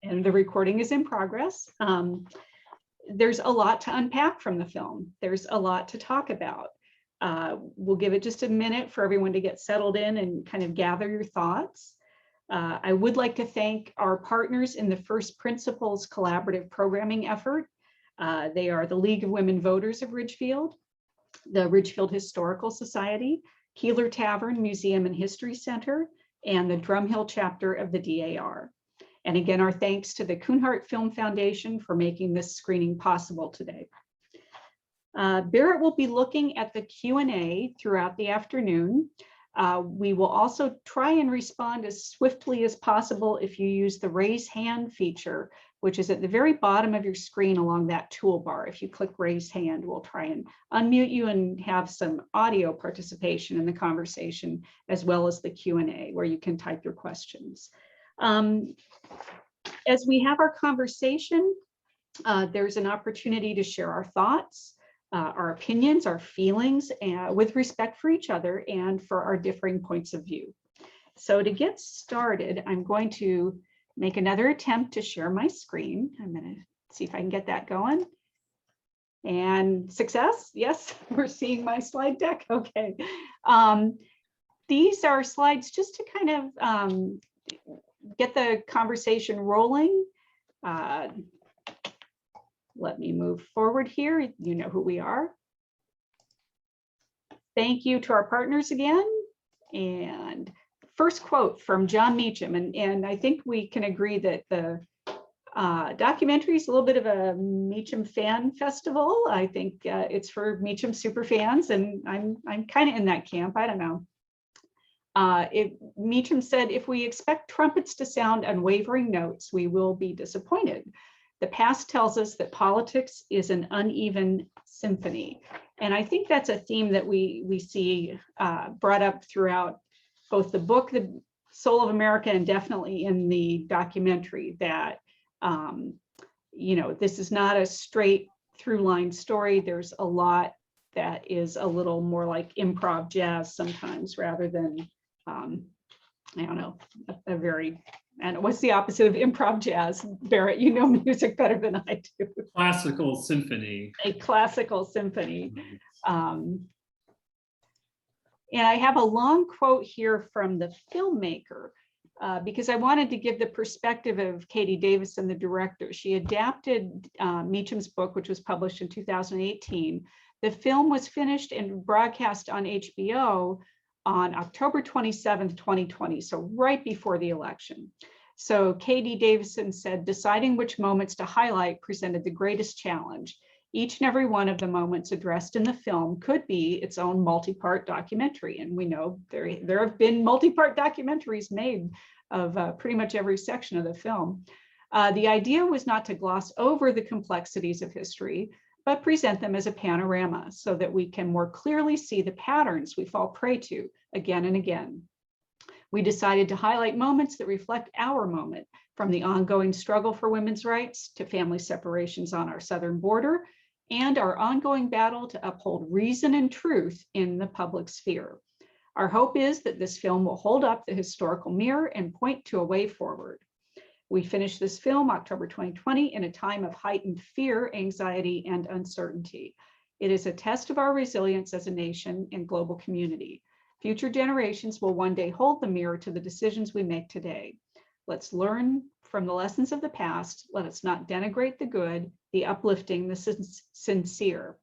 and the recording is in progress. There's a lot to unpack from the film. There's a lot to talk about. We'll give it just a minute for everyone to get settled in and kind of gather your thoughts. I would like to thank our partners in the First Principles collaborative programming effort. They are the League of Women Voters of Ridgefield, the Ridgefield Historical Society, Keeler Tavern Museum and History Center, and the Drumhill chapter of the DAR. And again, our thanks to the Kuhnhart Film Foundation for making this screening possible today. Barrett will be looking at the Q&A throughout the afternoon. We will also try and respond as swiftly as possible if you use the raise hand feature, which is at the very bottom of your screen along that toolbar. If you click raise hand, we'll try and unmute you and have some audio participation in the conversation, as well as the Q&A where you can type your questions. As we have our conversation, there's an opportunity to share our thoughts, our opinions, our feelings, with respect for each other and for our differing points of view. So to get started, I'm going to make another attempt to share my screen. I'm going to see if I can get that going. And success, yes, we're seeing my slide deck. Okay. These are slides just to kind of get the conversation rolling. Let me move forward here. You know who we are. Thank you to our partners again. And first quote from John Meacham. And I think we can agree that the documentary is a little bit of a Meacham fan festival. I think it's for Meacham super fans, and I'm kind of in that camp. I don't know. Meacham said, if we expect trumpets to sound unwavering notes, we will be disappointed. The past tells us that politics is an uneven symphony. And I think that's a theme that we see brought up throughout both the book, The Soul of America, and definitely in the documentary, that, you know, this is not a straight through line story. There's a lot that is a little more like improv jazz sometimes, rather than I don't know, a very, and what's the opposite of improv jazz? Barrett, you know music better than I do. Classical symphony. A classical symphony. And I have a long quote here from the filmmaker, because I wanted to give the perspective of Katie Davison, the director. She adapted Meacham's book, which was published in 2018. The film was finished and broadcast on HBO on October 27th, 2020, so right before the election. So Katie Davison said, deciding which moments to highlight presented the greatest challenge. Each and every one of the moments addressed in the film could be its own multi-part documentary. And we know there have been multi-part documentaries made of pretty much every section of the film. The idea was not to gloss over the complexities of history, but present them as a panorama so that we can more clearly see the patterns we fall prey to again and again. We decided to highlight moments that reflect our moment, from the ongoing struggle for women's rights to family separations on our southern border, and our ongoing battle to uphold reason and truth in the public sphere. Our hope is that this film will hold up the historical mirror and point to a way forward. We finished this film October 2020 in a time of heightened fear, anxiety, and uncertainty. It is a test of our resilience as a nation and global community. Future generations will one day hold the mirror to the decisions we make today. Let's learn from the lessons of the past. Let us not denigrate the good, the uplifting, the sincere.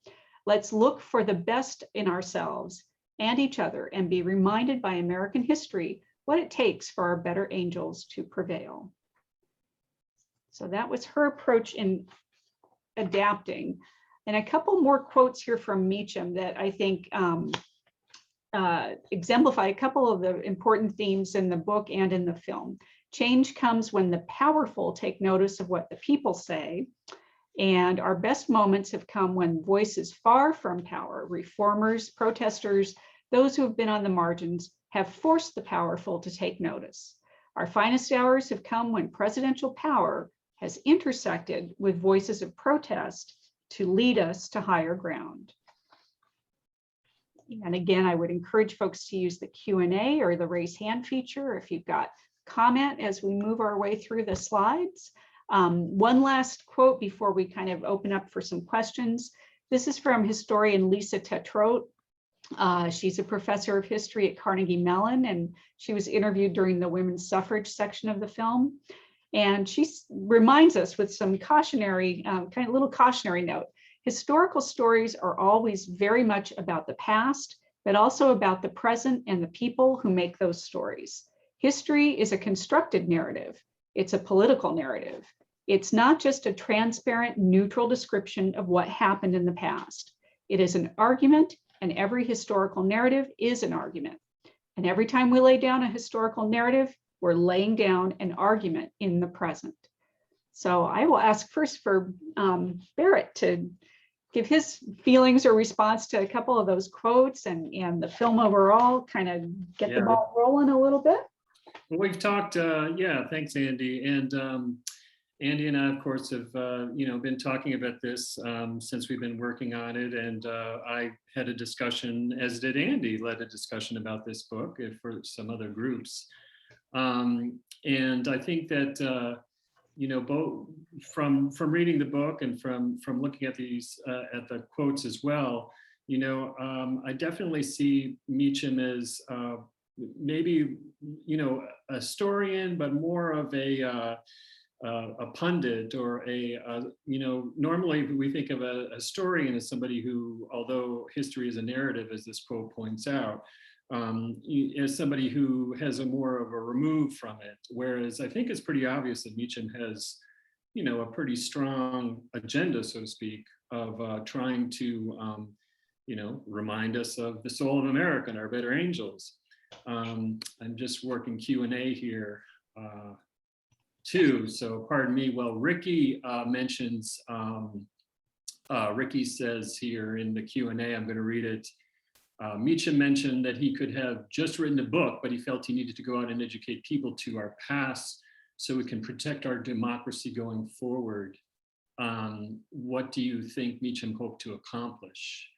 Let's look for the best in ourselves and each other and be reminded by American history what it takes for our better angels to prevail. So that was her approach in adapting. And a couple more quotes here from Meacham that I think exemplify a couple of the important themes in the book and in the film. Change comes when the powerful take notice of what the people say. And our best moments have come when voices far from power, reformers, protesters, those who have been on the margins, have forced the powerful to take notice. Our finest hours have come when presidential power has intersected with voices of protest to lead us to higher ground. And again, I would encourage folks to use the Q&A or the raise hand feature if you've got comment as we move our way through the slides. One last quote before we kind of open up for some questions. This is from historian Lisa Tetrote. She's a professor of history at Carnegie Mellon, and she was interviewed during the women's suffrage section of the film. And she reminds us with some cautionary, kind of little cautionary note. Historical stories are always very much about the past, but also about the present and the people who make those stories. History is a constructed narrative. It's a political narrative. It's not just a transparent, neutral description of what happened in the past. It is an argument, and every historical narrative is an argument. And every time we lay down a historical narrative, we're laying down an argument in the present. So I will ask first for Barrett to give his feelings or response to a couple of those quotes and the film overall, kind of get the ball rolling a little bit. Well, we've talked, yeah, thanks, Andy. And Andy and I, of course, have been talking about this since we've been working on it. And I had a discussion, as did Andy, led a discussion about this book for some other groups. And I think that both from reading the book and from looking at these at the quotes as well, I definitely see Meacham as maybe a historian, but more of a pundit or normally we think of a historian as somebody who, although history is a narrative, as this quote points out, as somebody who has a more of a remove from it. Whereas I think it's pretty obvious that Meacham has, a pretty strong agenda, so to speak, of trying to, remind us of the soul of America and our better angels. I'm just working Q&A here too, so pardon me. Well, Ricky mentions, Ricky says here in the Q&A, I'm going to read it. Meacham mentioned that he could have just written a book, but he felt he needed to go out and educate people to our past so we can protect our democracy going forward. What do you think Meacham hoped to accomplish?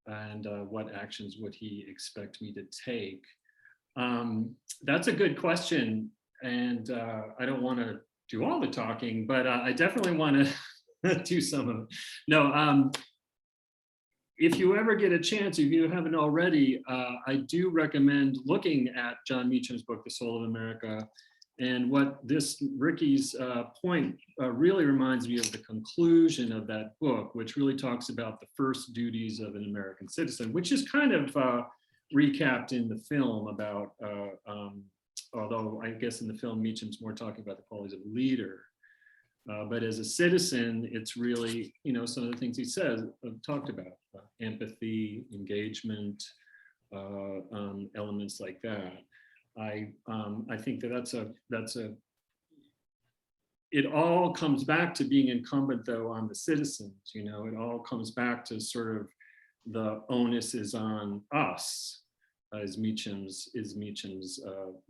And what actions would he expect me to take? That's a good question. And I don't want to do all the talking, but I definitely want to do some of it. No, if you ever get a chance, if you haven't already, I do recommend looking at John Meacham's book, The Soul of America. And what this Ricky's point really reminds me of the conclusion of that book, which really talks about the first duties of an American citizen, which is kind of recapped in the film about, although I guess in the film, Meacham's more talking about the qualities of a leader. But as a citizen, it's really, some of the things he says, talked about, empathy, engagement, elements like that. I think that it all comes back to being incumbent though on the citizens, it all comes back to sort of the onus is on us, is Meacham's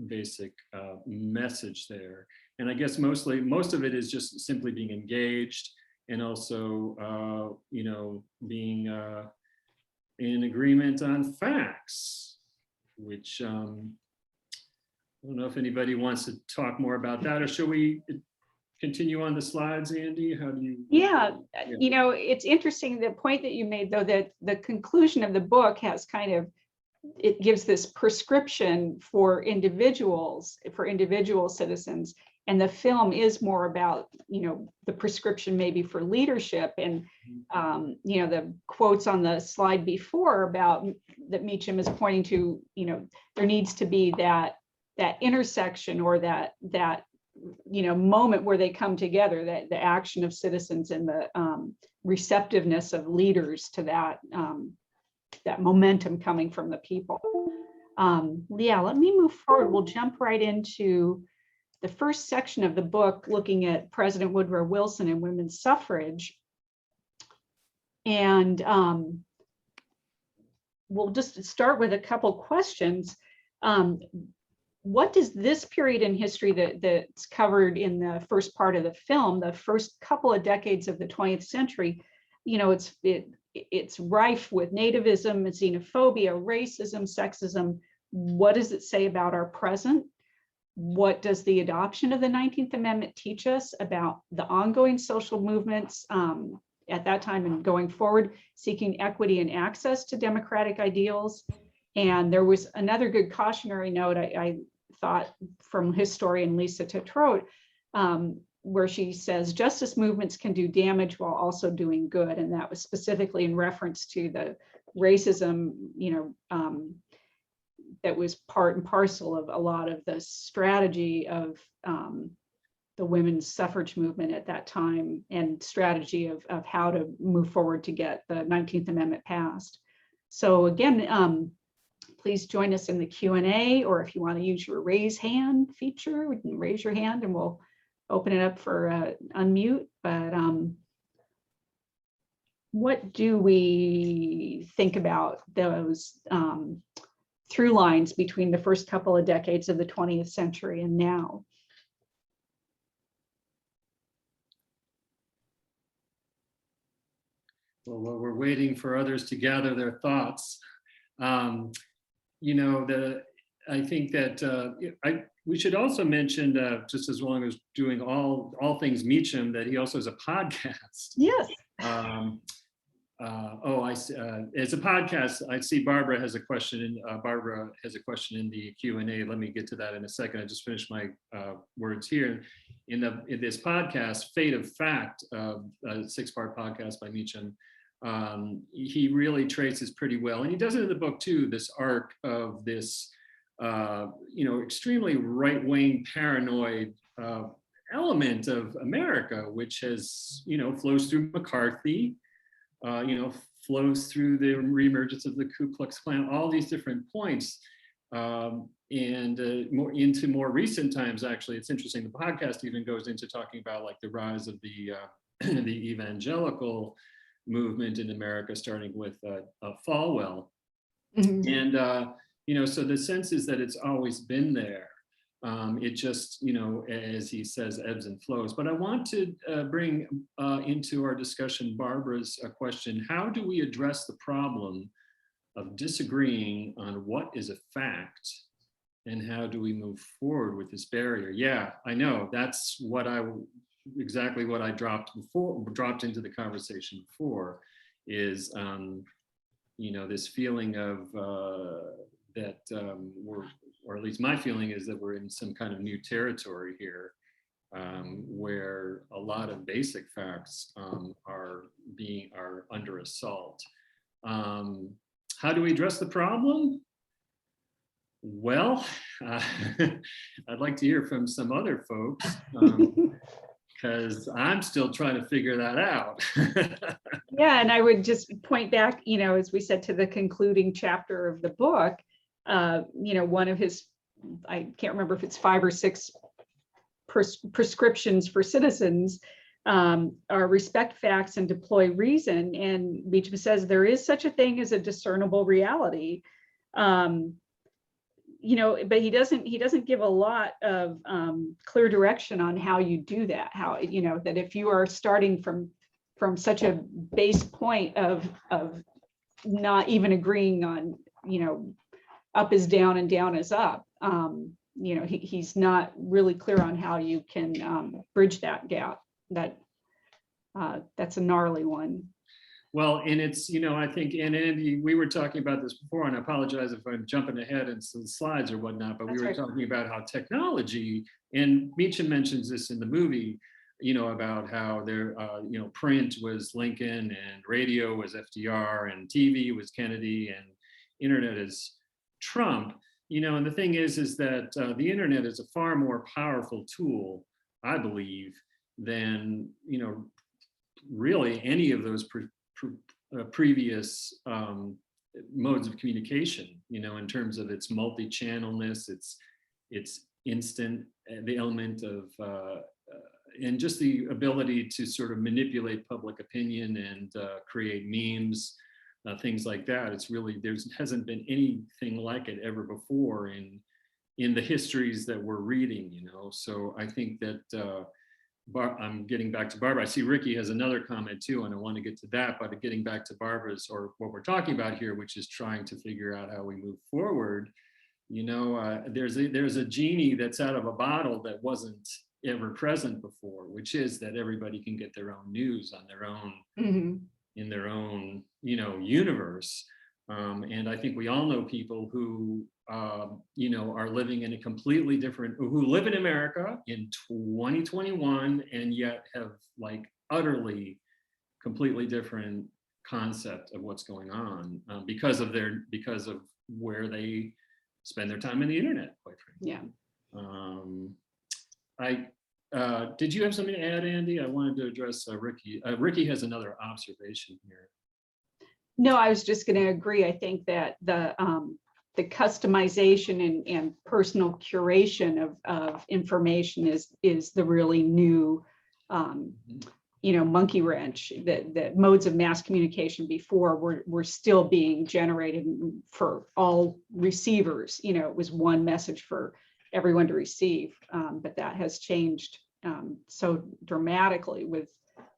basic message there. And I guess most of it is just simply being engaged and also, being in agreement on facts, which I don't know if anybody wants to talk more about that, or should we continue on the slides, Andy? How do you? Yeah, it's interesting, the point that you made, though, that the conclusion of the book has kind of, it gives this prescription for individual citizens. And the film is more about, the prescription maybe for leadership. And, the quotes on the slide before about that Meacham is pointing to, there needs to be that intersection or that moment where they come together, that the action of citizens and the receptiveness of leaders to that momentum coming from the people. Yeah, let me move forward. We'll jump right into the first section of the book, looking at President Woodrow Wilson and women's suffrage. And we'll just start with a couple questions. What does this period in history that's covered in the first part of the film, the first couple of decades of the 20th century, it's rife with nativism, xenophobia, racism, sexism. What does it say about our present? what does the adoption of the 19th Amendment teach us about the ongoing social movements at that time and going forward, seeking equity and access to democratic ideals? And there was another good cautionary note, I thought, from historian Lisa Tetrote, where she says justice movements can do damage while also doing good. And that was specifically in reference to the racism, that was part and parcel of a lot of the strategy of the women's suffrage movement at that time, and strategy of how to move forward to get the 19th Amendment passed. So again, please join us in the Q&A, or if you want to use your raise hand feature, we can raise your hand and we'll open it up for unmute. But what do we think about those through lines between the first couple of decades of the 20th century and now? Well, while we're waiting for others to gather their thoughts, I think that we should also mention, just as long as doing all things Meacham, that he also has a podcast. Yes. It's a podcast. I see Barbara has a question in the Q&A. Let me get to that in a second. I just finished my words here. In this podcast, Fate of Fact, a 6-part podcast by Meacham, he really traces pretty well, and he does it in the book too, this arc of this extremely right-wing paranoid element of America, which has flows through McCarthy, flows through the reemergence of the Ku Klux Klan, all these different points, and more recent times. Actually, it's interesting. The podcast even goes into talking about like the rise of the the evangelical movement in America, starting with Falwell, and so the sense is that it's always been there. It just, as he says, ebbs and flows. But I want to bring into our discussion Barbara's question: how do we address the problem of disagreeing on what is a fact, and how do we move forward with this barrier? Yeah, I know that's exactly what I dropped into the conversation before, is this feeling of that or at least my feeling is that we're in some kind of new territory here, where a lot of basic facts are under assault. How do we address the problem? Well, I'd like to hear from some other folks, because I'm still trying to figure that out. Yeah, and I would just point back, as we said, to the concluding chapter of the book. One of his, I can't remember if it's 5 or 6 prescriptions for citizens are respect facts and deploy reason. And Meacham says there is such a thing as a discernible reality. But he doesn't give a lot of clear direction on how you do that. How, that if you are starting from such a base point of not even agreeing on, up is down and down is up. He's not really clear on how you can bridge that gap. That's a gnarly one. Well, and it's, I think, and Andy, we were talking about this before, and I apologize if I'm jumping ahead in some slides or whatnot, but we were talking about how technology, and Meacham mentions this in the movie, about how print was Lincoln and radio was FDR and TV was Kennedy and internet is Trump, and the thing is that the internet is a far more powerful tool, I believe, than, really any of those previous modes of communication, in terms of its multi-channelness, its instant, the element of, and just the ability to sort of manipulate public opinion and create memes, things like that. It's really, hasn't been anything like it ever before in the histories that we're reading, So I think that I'm getting back to Barbara. I see Ricky has another comment too, and I want to get to that, but getting back to Barbara's, or what we're talking about here, which is trying to figure out how we move forward. there's a genie that's out of a bottle that wasn't ever present before, which is that everybody can get their own news on their own, in their own, universe. And I think we all know people who, are living in a completely different, who live in America in 2021 and yet have like utterly, completely different concept of what's going on because of where they spend their time on the internet, quite frankly. Yeah. Did you have something to add, Andy? I wanted to address Ricky. Ricky has another observation here. No, I was just going to agree. I think that the customization and personal curation of information is the really new, monkey wrench. That modes of mass communication before were still being generated for all receivers. It was one message for everyone to receive, but that has changed so dramatically with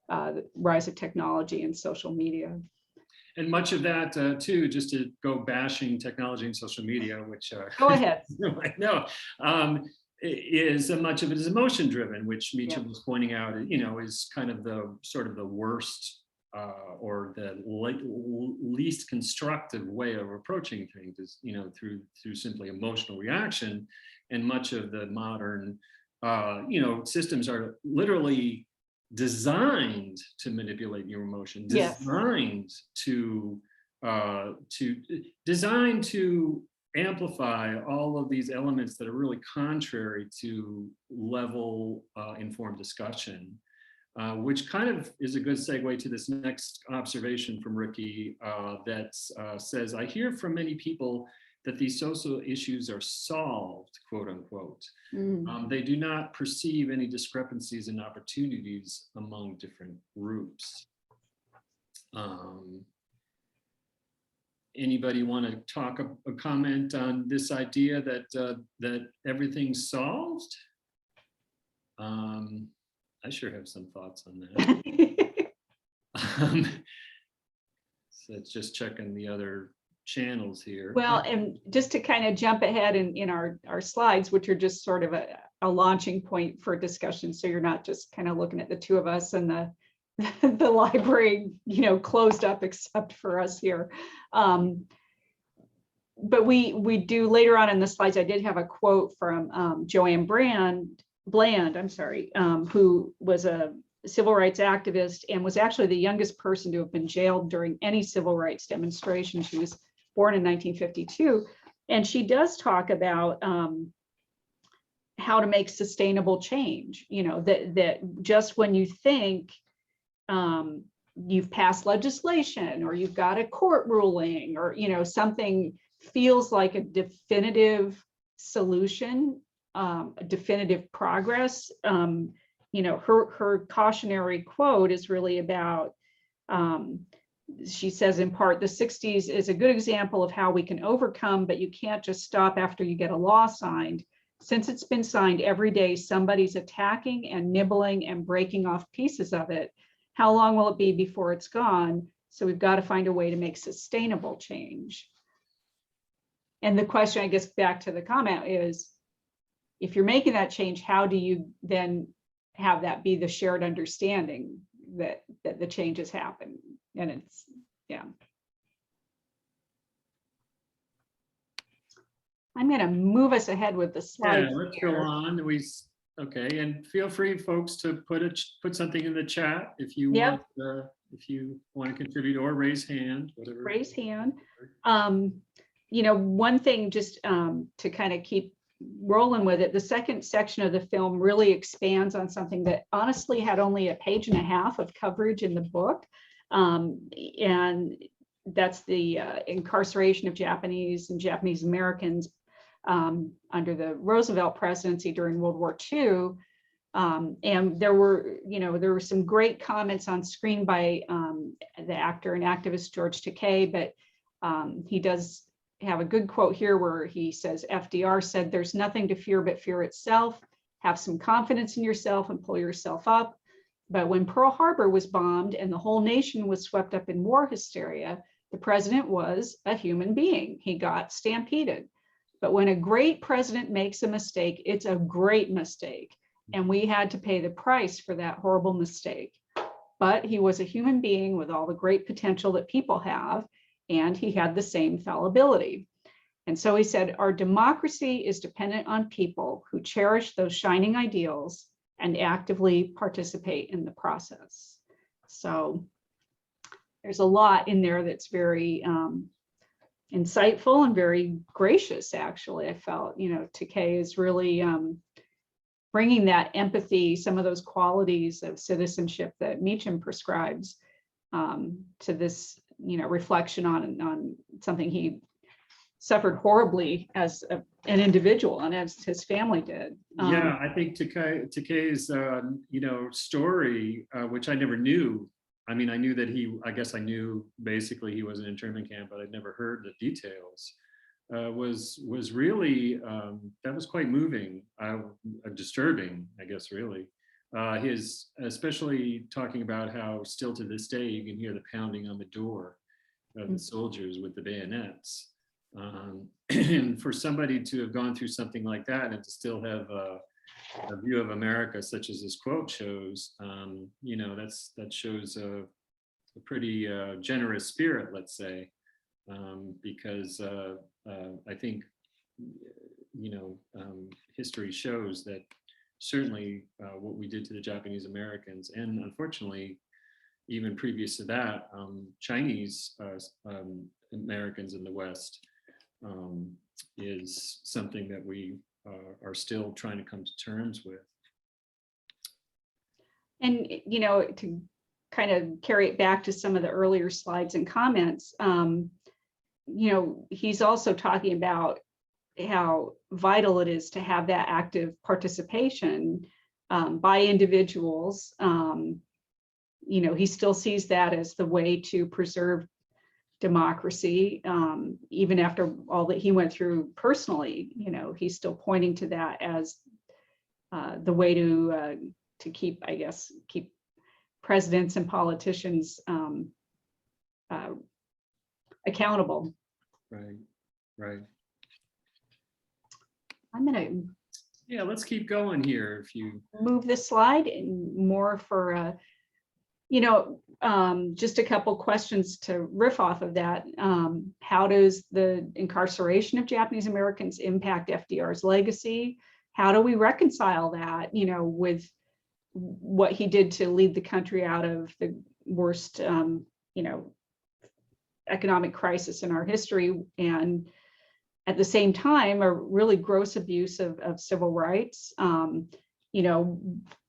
the rise of technology and social media. And much of that, too, just to go bashing technology and social media, which go ahead. No, is much of it is emotion driven, which Meacham was pointing out, is kind of the sort of the worst or the least constructive way of approaching things is, through simply emotional reaction. And much of the modern, systems are literally designed to manipulate your emotion, designed to amplify all of these elements that are really contrary to level informed discussion, which kind of is a good segue to this next observation from Ricky that says, I hear from many people that these social issues are solved, quote unquote. They do not perceive any discrepancies and opportunities among different groups. Anybody want to talk a comment on this idea that everyth's solved? I sure have some thoughts on that. So it's just checking the other channels here. Well, and just to kind of jump ahead in our slides, which are just sort of a launching point for discussion, so you're not just kind of looking at the two of us and the library, closed up except for us here. But we do later on in the slides, I did have a quote from Joanne Bland, who was a civil rights activist and was actually the youngest person to have been jailed during any civil rights demonstration. She was born in 1952. And she does talk about how to make sustainable change, that just when you think you've passed legislation or you've got a court ruling or, something feels like a definitive solution, a definitive progress, her cautionary quote is really about, she says in part, the 60s is a good example of how we can overcome, but you can't just stop after you get a law signed. Since it's been signed every day, somebody's attacking and nibbling and breaking off pieces of it. How long will it be before it's gone? So we've got to find a way to make sustainable change. And the question, I guess, back to the comment is, if you're making that change, how do you then have that be the shared understanding that the changes happen? And it's, I'm going to move us ahead with the slides. Yeah, let's go on. Okay, and feel free, folks, to put something in the chat if you want. If you want to contribute or raise hand, whatever. Raise hand. One thing just to kind of keep rolling with it, the second section of the film really expands on something that honestly had only a page and a half of coverage in the book. And that's the incarceration of Japanese and Japanese Americans under the Roosevelt presidency during World War II. And there were some great comments on screen by the actor and activist George Takei, but he does have a good quote here where he says, FDR said, "There's nothing to fear but fear itself. Have some confidence in yourself and pull yourself up." But when Pearl Harbor was bombed and the whole nation was swept up in war hysteria, the president was a human being. He got stampeded. But when a great president makes a mistake, it's a great mistake. And we had to pay the price for that horrible mistake. But he was a human being with all the great potential that people have, and he had the same fallibility. And so he said, our democracy is dependent on people who cherish those shining ideals and actively participate in the process. So there's a lot in there that's very insightful and very gracious, actually. I felt, Takei is really bringing that empathy, some of those qualities of citizenship that Meacham prescribes to this, reflection on something he suffered horribly as an individual and as his family did. Yeah, I think Takei's, story, which I never knew. I mean, I knew that I knew basically he was in an internment camp, but I'd never heard the details. Was really, that was quite moving, disturbing, I guess, really. Especially talking about how still to this day, you can hear the pounding on the door of the soldiers with the bayonets. And for somebody to have gone through something like that and to still have a view of America such as this quote shows, that shows a pretty generous spirit, let's say, because I think, history shows that certainly what we did to the Japanese Americans, and unfortunately, even previous to that, Chinese Americans in the West, is something that we are still trying to come to terms with. And, to kind of carry it back to some of the earlier slides and comments, he's also talking about how vital it is to have that active participation by individuals. He still sees that as the way to preserve democracy, even after all that he went through personally. He's still pointing to that as the way to keep presidents and politicians accountable. Right. I'm gonna let's keep going here. If you move this slide and more for just a couple questions to riff off of that. How does the incarceration of Japanese Americans impact FDR's legacy? How do we reconcile that, with what he did to lead the country out of the worst, economic crisis in our history, and at the same time, a really gross abuse of civil rights?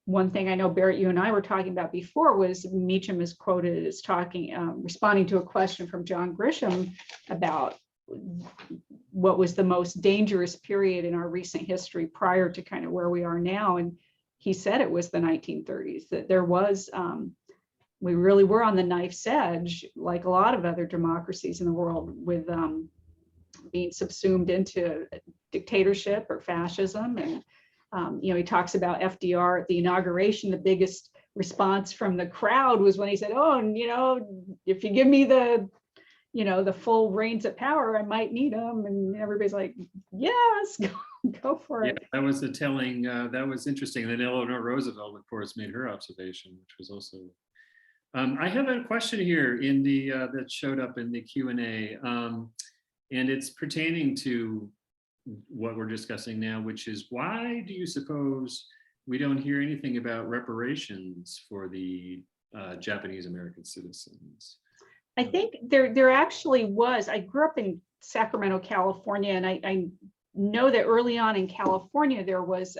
One thing I know, Barrett, you and I were talking about before was Meacham is quoted as responding to a question from John Grisham about what was the most dangerous period in our recent history prior to kind of where we are now. And he said it was the 1930s, that there was, we really were on the knife's edge, like a lot of other democracies in the world, with being subsumed into dictatorship or fascism. And he talks about FDR at the inauguration. The biggest response from the crowd was when he said, "Oh, and if you give me the full reins of power, I might need them." And everybody's like, "Yes, go for it." Yeah, that was a telling. That was interesting. And then Eleanor Roosevelt, of course, made her observation, which was also. I have a question here in the that showed up in the Q&A, and it's pertaining to what we're discussing now, which is, why do you suppose we don't hear anything about reparations for the Japanese American citizens? I think there actually was. I grew up in Sacramento, California, and I know that early on in California there was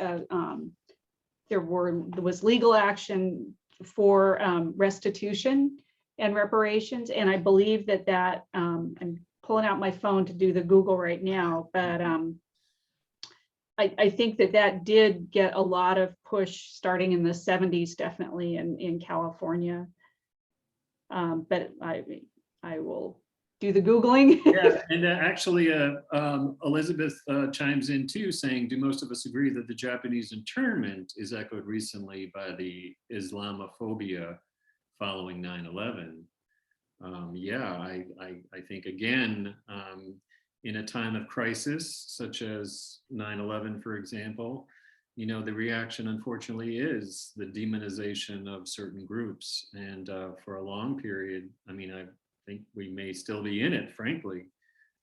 legal action for restitution and reparations, and I believe that I'm pulling out my phone to do the Google right now, but I think that did get a lot of push starting in the 70s, definitely in California. But I will do the Googling. Yeah, and actually Elizabeth chimes in too, saying, do most of us agree that the Japanese internment is echoed recently by the Islamophobia following 9/11? Yeah, I think again, in a time of crisis, such as 9/11, for example, the reaction, unfortunately, is the demonization of certain groups. And for a long period, I mean, I think we may still be in it, frankly.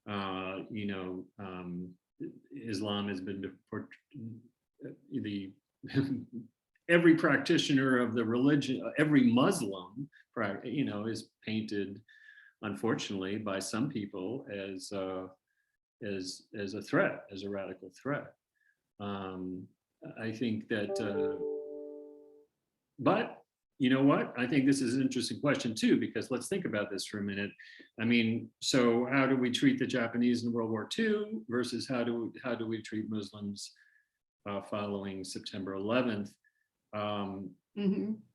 Islam has been the every practitioner of the religion, every Muslim, is painted, unfortunately, by some people as a threat, as a radical threat. I think that, but you know what? I think this is an interesting question too, because let's think about this for a minute. I mean, so how do we treat the Japanese in World War II versus how do we treat Muslims following September 11th?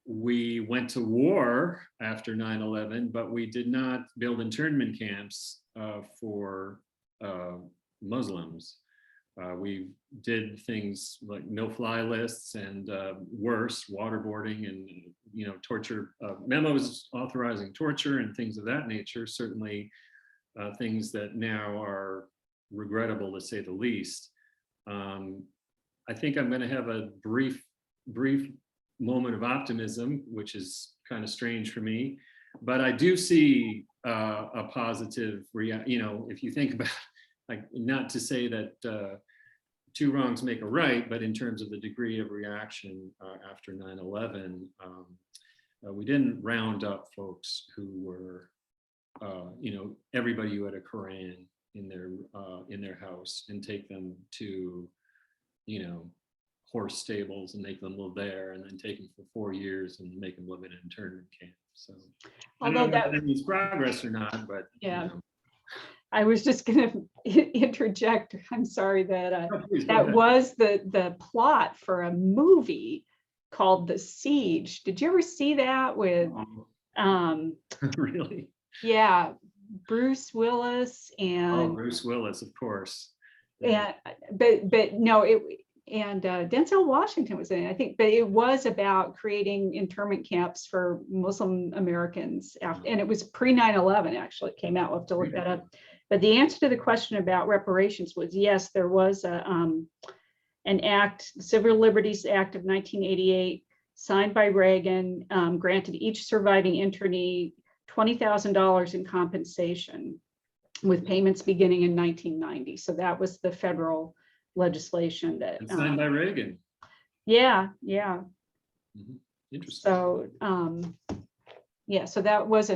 We went to war after 9/11, but we did not build internment camps for Muslims. We did things like no-fly lists and worse, waterboarding and torture, memos authorizing torture and things of that nature. Certainly, things that now are regrettable, to say the least. I think I'm going to have a brief moment of optimism, which is kind of strange for me, but I do see a positive if you think about, like, not to say that two wrongs make a right, but in terms of the degree of reaction after 9/11, we didn't round up folks who were, everybody who had a Quran in their house and take them to, horse stables and make them live there, and then take them for 4 years and make them live in an internment camp. So, although that means progress or not, but yeah. I was just going to interject. I'm sorry that that was the plot for a movie called The Siege. Did you ever see that with? Really? Yeah, Bruce Willis and. Oh, Bruce Willis, of course. Yeah. But no, and Denzel Washington was in it, I think, but it was about creating internment camps for Muslim Americans after, and it was pre 9/11. Actually, it came out. We'll have to look that up. But the answer to the question about reparations was yes, there was an act, the Civil Liberties Act of 1988, signed by Reagan, granted each surviving internee $20,000 in compensation, with payments beginning in 1990. So that was the federal legislation that signed by Reagan. Yeah. Mm-hmm. Interesting. So so that was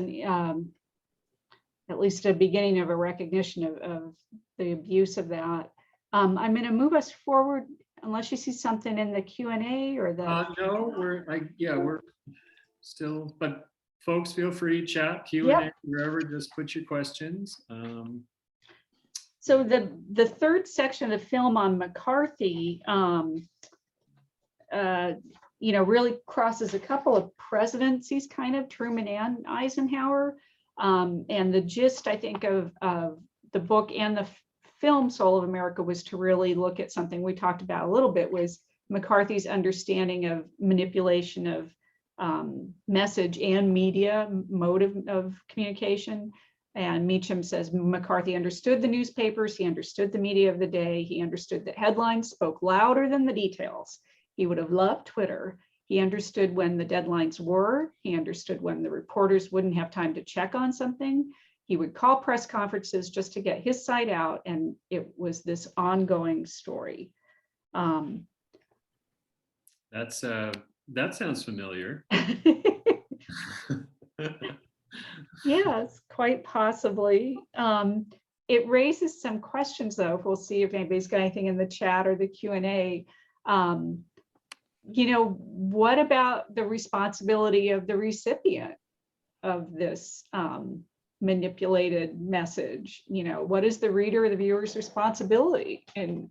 at least a beginning of a recognition of the abuse of that. I'm going to move us forward, unless you see something in the Q&A or the. No, we're still, but folks, feel free to chat, Q&A, wherever, just put your questions. So the third section of the film on McCarthy, really crosses a couple of presidencies, kind of Truman and Eisenhower. And the gist, I think, of the book and the film Soul of America was to really look at something we talked about a little bit, was McCarthy's understanding of manipulation of message and media, mode of communication. And Meacham says McCarthy understood the newspapers, he understood the media of the day, he understood that headlines spoke louder than the details. He would have loved Twitter. He understood when the deadlines were. He understood when the reporters wouldn't have time to check on something. He would call press conferences just to get his side out, and it was this ongoing story. That sounds familiar. Yes, quite possibly. It raises some questions, though. We'll see if anybody's got anything in the chat or the Q&A. What about the responsibility of the recipient of this manipulated message? What is the reader or the viewer's responsibility in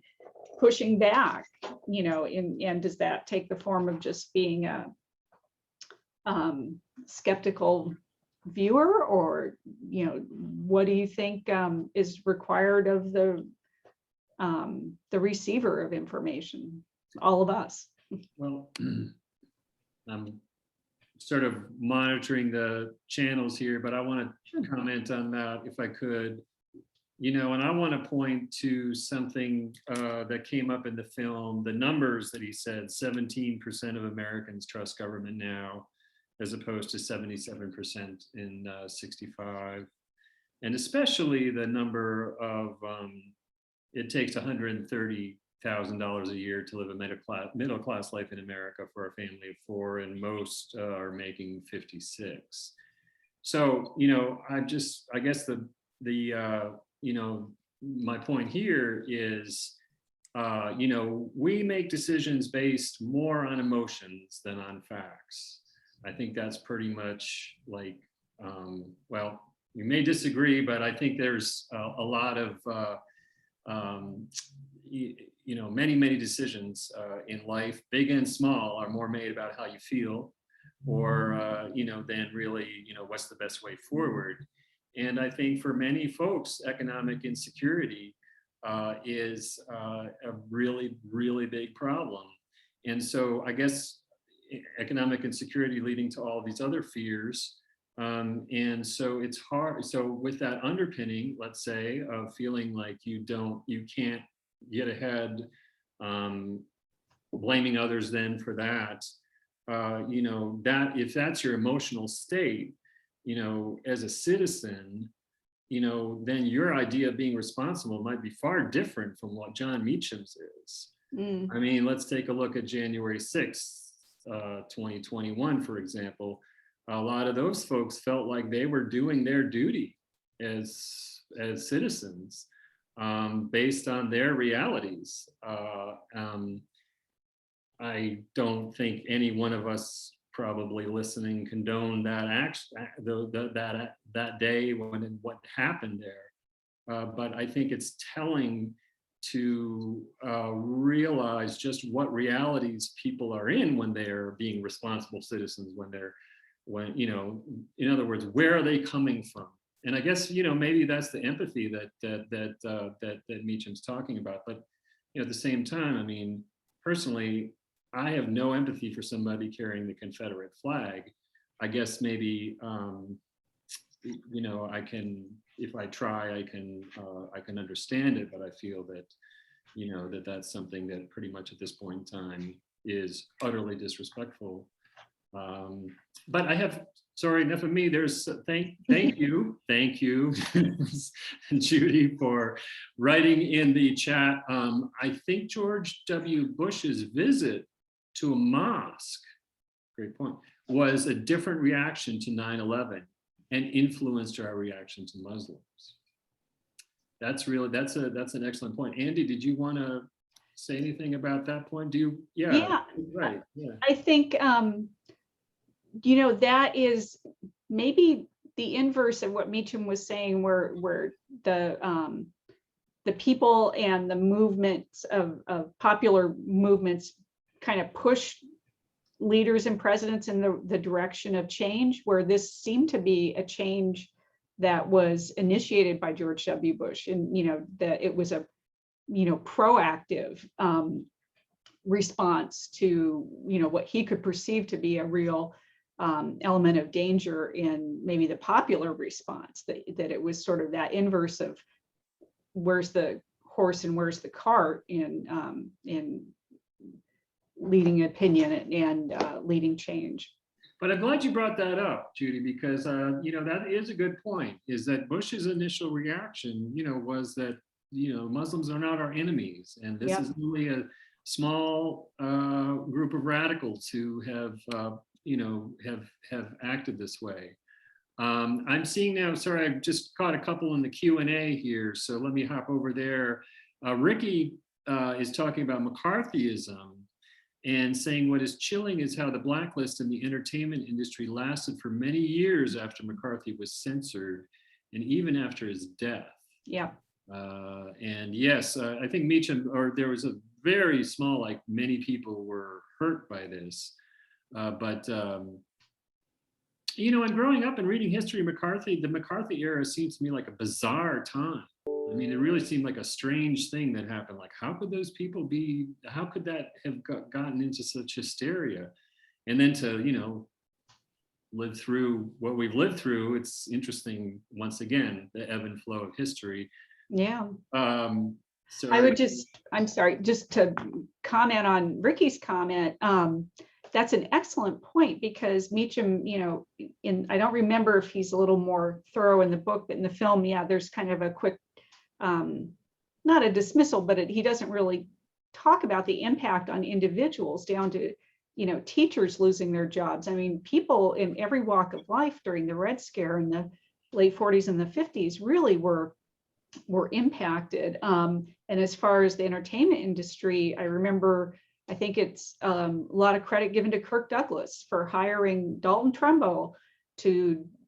pushing back? And does that take the form of just being a skeptical viewer, or what do you think is required of the receiver of information, all of us? Well, I'm sort of monitoring the channels here, but I want to comment on that if I could. and I want to point to something that came up in the film, the numbers that he said, 17% of Americans trust government now, as opposed to 77% in 65. And especially the number of, it takes $130,000 a year to live a middle class life in America for a family of four, and most are making 56. So, I guess my point here is, we make decisions based more on emotions than on facts. I think that's pretty much like, well, you may disagree, but I think there's a lot of, many decisions in life, big and small, are more made about how you feel, or, than really, what's the best way forward. And I think for many folks, economic insecurity is a really, really big problem. And so I guess economic insecurity leading to all these other fears. And so it's hard. So with that underpinning, let's say, of feeling like you can't get ahead, blaming others then for that, that if that's your emotional state, as a citizen, then your idea of being responsible might be far different from what John Meacham's is. I mean, let's take a look at January 6th, 2021, for example. A lot of those folks felt like they were doing their duty as citizens, based on their realities. I don't think any one of us probably listening condone that action, that day when what happened there. But I think it's telling to realize just what realities people are in when they're being responsible citizens, when in other words, where are they coming from? And I guess maybe that's the empathy that Meacham's talking about. But at the same time, I mean, personally, I have no empathy for somebody carrying the Confederate flag. I guess maybe I can, if I try, I can understand it, but I feel that that's something that pretty much at this point in time is utterly disrespectful. But I have, sorry, enough of me. There's thank you, Judy, for writing in the chat. I think George W. Bush's visit to a mosque, great point, was a different reaction to 9/11 and influenced our reaction to Muslims. That's an excellent point. Andy, did you want to say anything about that point? Yeah, right. Yeah. I think that is maybe the inverse of what Meacham was saying, where the people and the movements of popular movements kind of push leaders and presidents in the direction of change, where this seemed to be a change that was initiated by George W. Bush, and that it was a proactive response to what he could perceive to be a real element of danger in maybe the popular response, that it was sort of that inverse of where's the horse and where's the cart in leading opinion and leading change. But I'm glad you brought that up, Judy, because that is a good point, is that Bush's initial reaction was that Muslims are not our enemies, and this is only a small group of radicals who have acted this way. I'm seeing now, sorry, I've just caught a couple in the Q&A here, so let me hop over there. Ricky is talking about McCarthyism and saying what is chilling is how the blacklist in the entertainment industry lasted for many years after McCarthy was censored and even after his death. Yeah. And yes, I think Meacham, or there was a very small, like many people were hurt by this. But and growing up and reading history of McCarthy, the McCarthy era seems to me like a bizarre time. I mean, it really seemed like a strange thing that happened. Like, how could those people how could that have gotten into such hysteria? And then to, live through what we've lived through, it's interesting, once again, the ebb and flow of history. Yeah. So I would just, I'm sorry, just to comment on Ricky's comment. That's an excellent point, because Meacham, I don't remember if he's a little more thorough in the book, but in the film, yeah, there's kind of a quick, not a dismissal, but he doesn't really talk about the impact on individuals down to, teachers losing their jobs. I mean, people in every walk of life during the Red Scare in the late 40s and the 50s really were impacted. And as far as the entertainment industry, I remember, I think it's a lot of credit given to Kirk Douglas for hiring Dalton Trumbo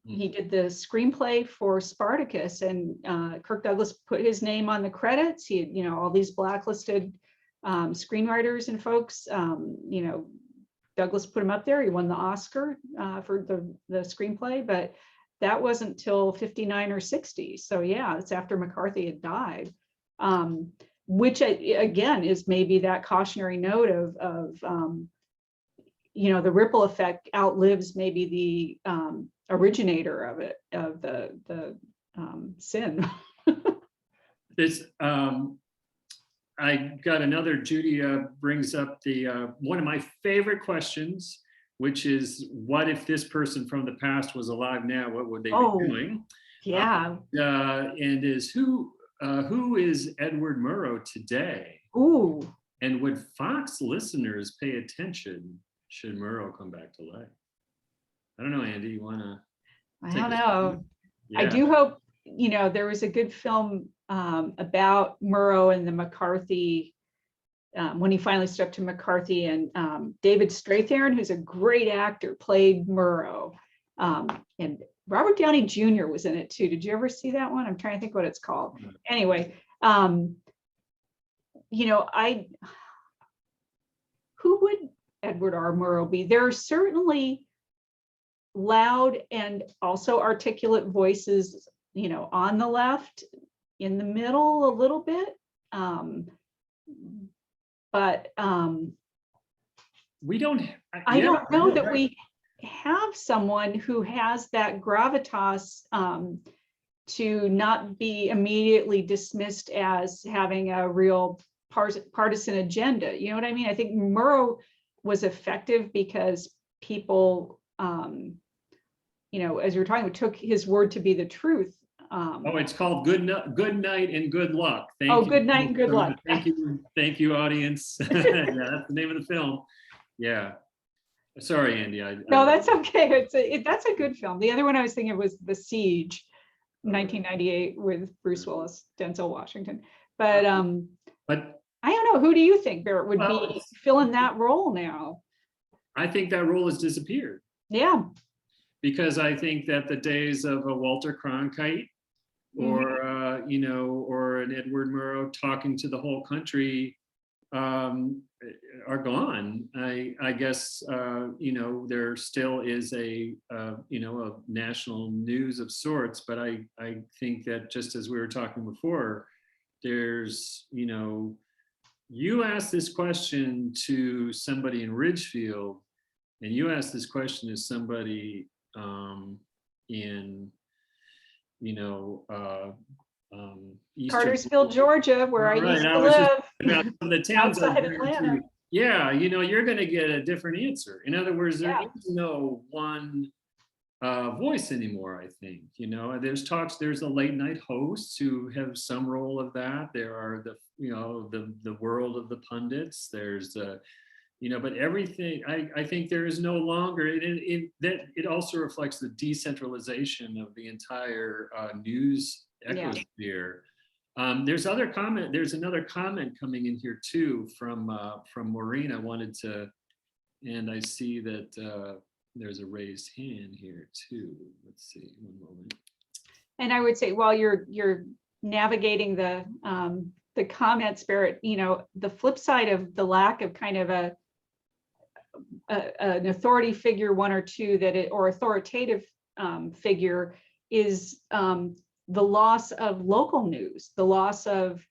he did the screenplay for Spartacus, and Kirk Douglas put his name on the credits. He had, all these blacklisted screenwriters and folks, Douglas put him up there. He won the Oscar for the screenplay, but that wasn't till 59 or 60. So yeah, it's after McCarthy had died, which again is maybe that cautionary note of the ripple effect outlives maybe the originator of it, of the sin. This, I got another, Judy brings up the one of my favorite questions, which is, what if this person from the past was alive now? What would they be doing? Yeah. And is who is Edward Murrow today? Ooh. And would Fox listeners pay attention should Murrow come back to life? I don't know, Andy, you want to? I don't know. Yeah. I do hope, there was a good film about Murrow and the McCarthy, when he finally stood up to McCarthy, and David Strathairn, who's a great actor, played Murrow. And Robert Downey Jr. was in it too. Did you ever see that one? I'm trying to think what it's called. Anyway, who would Edward R. Murrow be? There are certainly loud and also articulate voices, on the left, in the middle a little bit. But we don't. I don't know that we have someone who has that gravitas to not be immediately dismissed as having a real partisan agenda. You know what I mean? I think Murrow was effective because people, as you were talking, we took his word to be the truth. It's called Good Night and Good Luck. Thank you. Good Night and Good Luck. Thank you, audience. Yeah, that's the name of the film. Yeah. Sorry, Andy. No, that's okay. That's a good film. The other one I was thinking was The Siege, 1998, with Bruce Willis, Denzel Washington. But I don't know. Who do you think, Barrett, would be filling that role now? I think that role has disappeared. Yeah. Because I think that the days of a Walter Cronkite or or an Edward Murrow talking to the whole country are gone. I guess there still is a national news of sorts, but I think that, just as we were talking before, there's you ask this question to somebody in Ridgefield, and you ask this question to somebody in Cartersville, Georgia, where I used to live. The towns outside Atlanta. Yeah, you're going to get a different answer. In other words, there is no one voice anymore. I think there's the late night hosts who have some role of that. There are the world of the pundits. There's the but everything, I think there is no longer, it also reflects the decentralization of the entire news ecosphere. There's another comment coming in here too from Maureen. I wanted to, and I see that there's a raised hand here too. Let's see, one moment. And I would say, while you're navigating the comments, Barrett, the flip side of the lack of kind of an authority figure, one or two, or authoritative figure, is the loss of local news, the loss of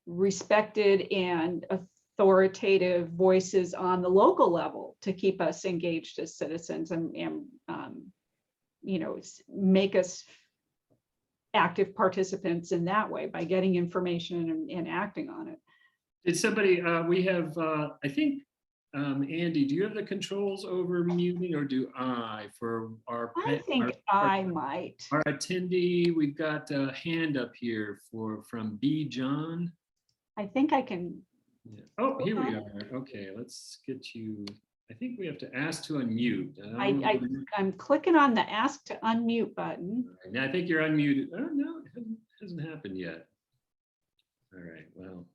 respected and authoritative voices on the local level to keep us engaged as citizens and make us active participants in that way by getting information and acting on it. Did somebody, we have, I think, Andy, do you have the controls over muting, or do I for our? I think I might. Our attendee, we've got a hand up here from B. John. I think I can. Yeah. Oh, here we are. Okay, let's get you. I think we have to ask to unmute. I'm clicking on the ask to unmute button. Now I think you're unmuted. Oh, no, it hasn't happened yet. All right, well.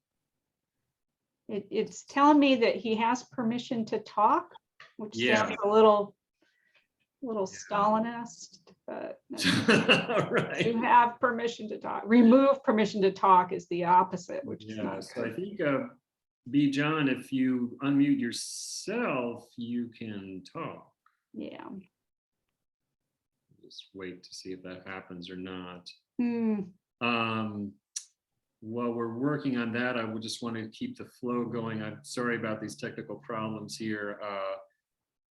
It's telling me that he has permission to talk, which sounds a little Stalinist, but right. you have permission to talk. Remove permission to talk is the opposite, which is not so good. I think B. John, if you unmute yourself, you can talk. Yeah. Just wait to see if that happens or not. While we're working on that, I would just want to keep the flow going. I'm sorry about these technical problems here.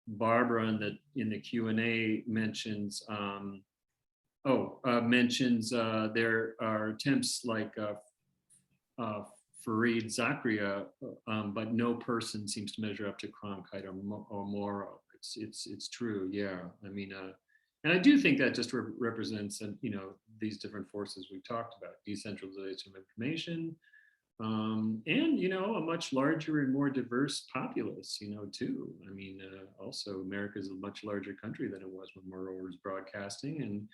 Barbara in the Q&A mentions there are attempts like Fareed Zakaria, but no person seems to measure up to Cronkite or Morrow. It's true, yeah. I mean, and I do think that just represents, these different forces we talked about: decentralization of information, and a much larger and more diverse populace, too. I mean, also America is a much larger country than it was when Morrow was broadcasting, and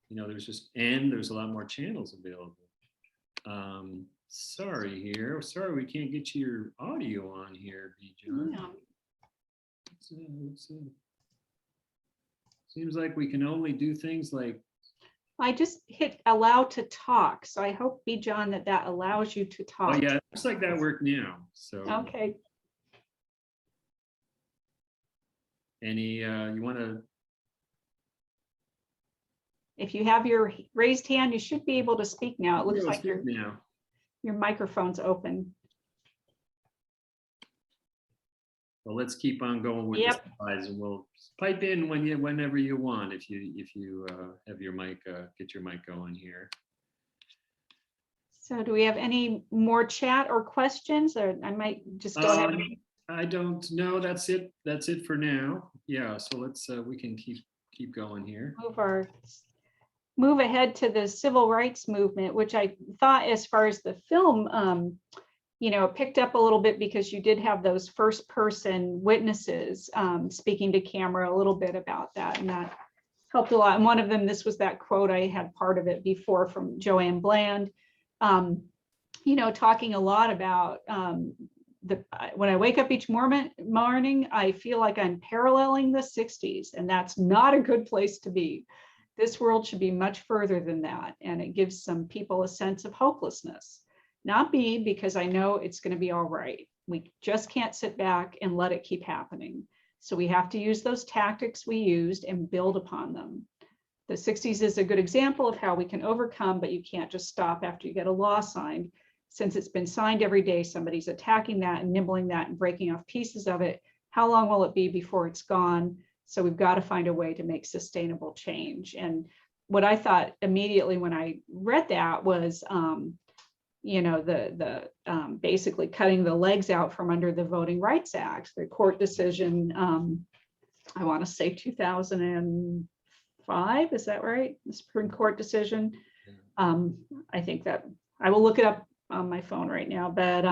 there's a lot more channels available. Sorry we can't get your audio on here, B. John. Yeah. Let's see. Seems like we can only do things like. I just hit allow to talk, so I hope, B. John, that allows you to talk. Oh yeah, it looks like that worked now. So. Okay. Any you want to? If you have your raised hand, you should be able to speak now. It looks like your microphone's open. Well, let's keep on going with the slides, and we'll pipe in whenever you want. If you have your mic, get your mic going here. So, do we have any more chat or questions? Or I might just go ahead. I don't know. That's it. That's it for now. Yeah. So let's we can keep going here. Move ahead to the civil rights movement, which I thought, as far as the film, picked up a little bit, because you did have those first person witnesses speaking to camera a little bit about that, and that helped a lot. And one of them, this was that quote, I had part of it before, from Joanne Bland, talking a lot about when I wake up each morning, I feel like I'm paralleling the 60s, and that's not a good place to be. This world should be much further than that, and it gives some people a sense of hopelessness. Not me, because I know it's going to be all right. We just can't sit back and let it keep happening. So we have to use those tactics we used and build upon them. The 60s is a good example of how we can overcome, but you can't just stop after you get a law signed. Since it's been signed every day, somebody's attacking that and nibbling that and breaking off pieces of it. How long will it be before it's gone? So we've got to find a way to make sustainable change. And what I thought immediately when I read that was, basically cutting the legs out from under the Voting Rights Act, the court decision, I want to say 2005, is that right? The Supreme Court decision. I think that I will look it up on my phone right now, but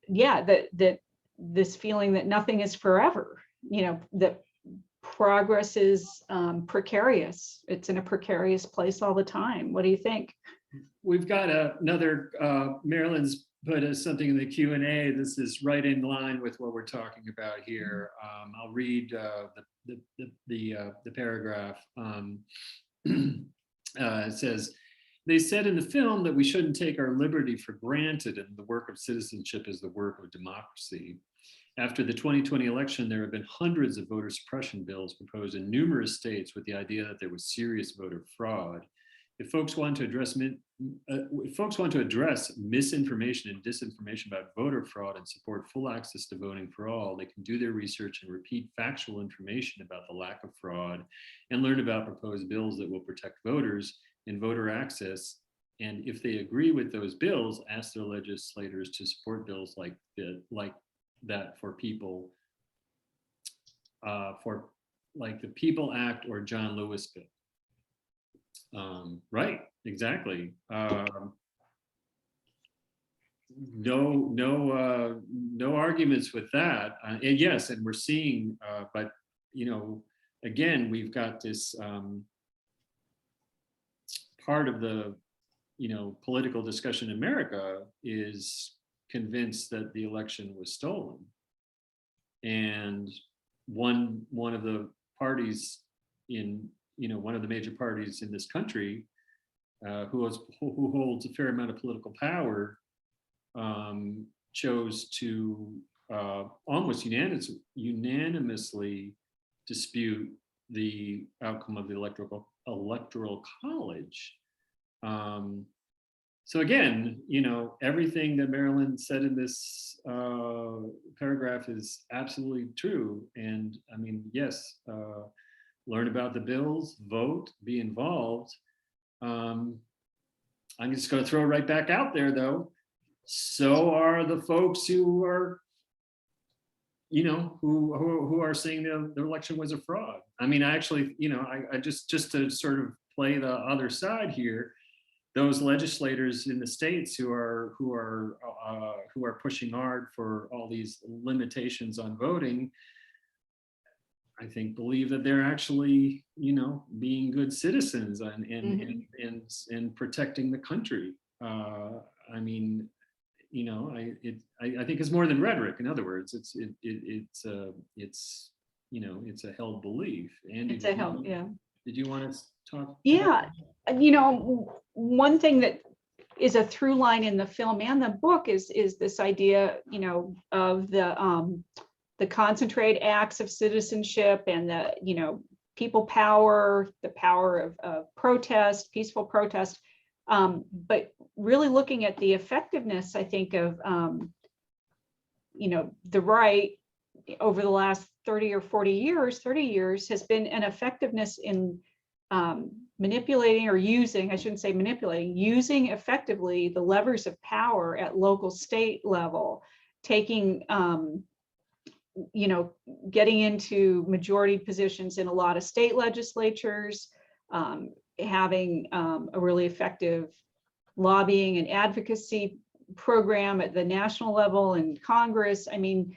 that this feeling that nothing is forever, that progress is precarious. It's in a precarious place all the time. What do you think? We've got another, Marilyn's put something in the Q&A. This is right in line with what we're talking about here. I'll read the paragraph. It says, they said in the film that we shouldn't take our liberty for granted, and the work of citizenship is the work of democracy. After the 2020 election, there have been hundreds of voter suppression bills proposed in numerous states with the idea that there was serious voter fraud. If folks want to address misinformation and disinformation about voter fraud and support full access to voting for all, they can do their research and repeat factual information about the lack of fraud and learn about proposed bills that will protect voters and voter access. And if they agree with those bills, ask their legislators to support bills like that for people, for like the People Act or John Lewis bill. Right, exactly. No arguments with that. And yes, and we're seeing, but again, we've got this part of the political discussion in America is convinced that the election was stolen, and one of the parties in one of the major parties in this country, who holds a fair amount of political power, chose to almost unanimously dispute the outcome of the electoral college. So again, everything that Marilyn said in this paragraph is absolutely true. And I mean, yes, learn about the bills, vote, be involved. I'm just going to throw it right back out there, though. So are the folks who are, who are saying the election was a fraud. I mean, I actually, I just to sort of play the other side here, those legislators in the states who are pushing hard for all these limitations on voting, I think believe that they're actually, being good citizens and protecting the country. I mean, I think it's more than rhetoric. In other words, it's a held belief. Andy, It's a held, yeah. Did you want to talk? Yeah, one thing that is a through line in the film and the book is this idea, of the concentrated acts of citizenship and the, people power, the power of protest, peaceful protest. But really looking at the effectiveness, I think, of, the right over the last 30 or 40 years has been an effectiveness in manipulating or using, I shouldn't say manipulating, using effectively the levers of power at local state level, taking, getting into majority positions in a lot of state legislatures, having a really effective lobbying and advocacy program at the national level and Congress. I mean,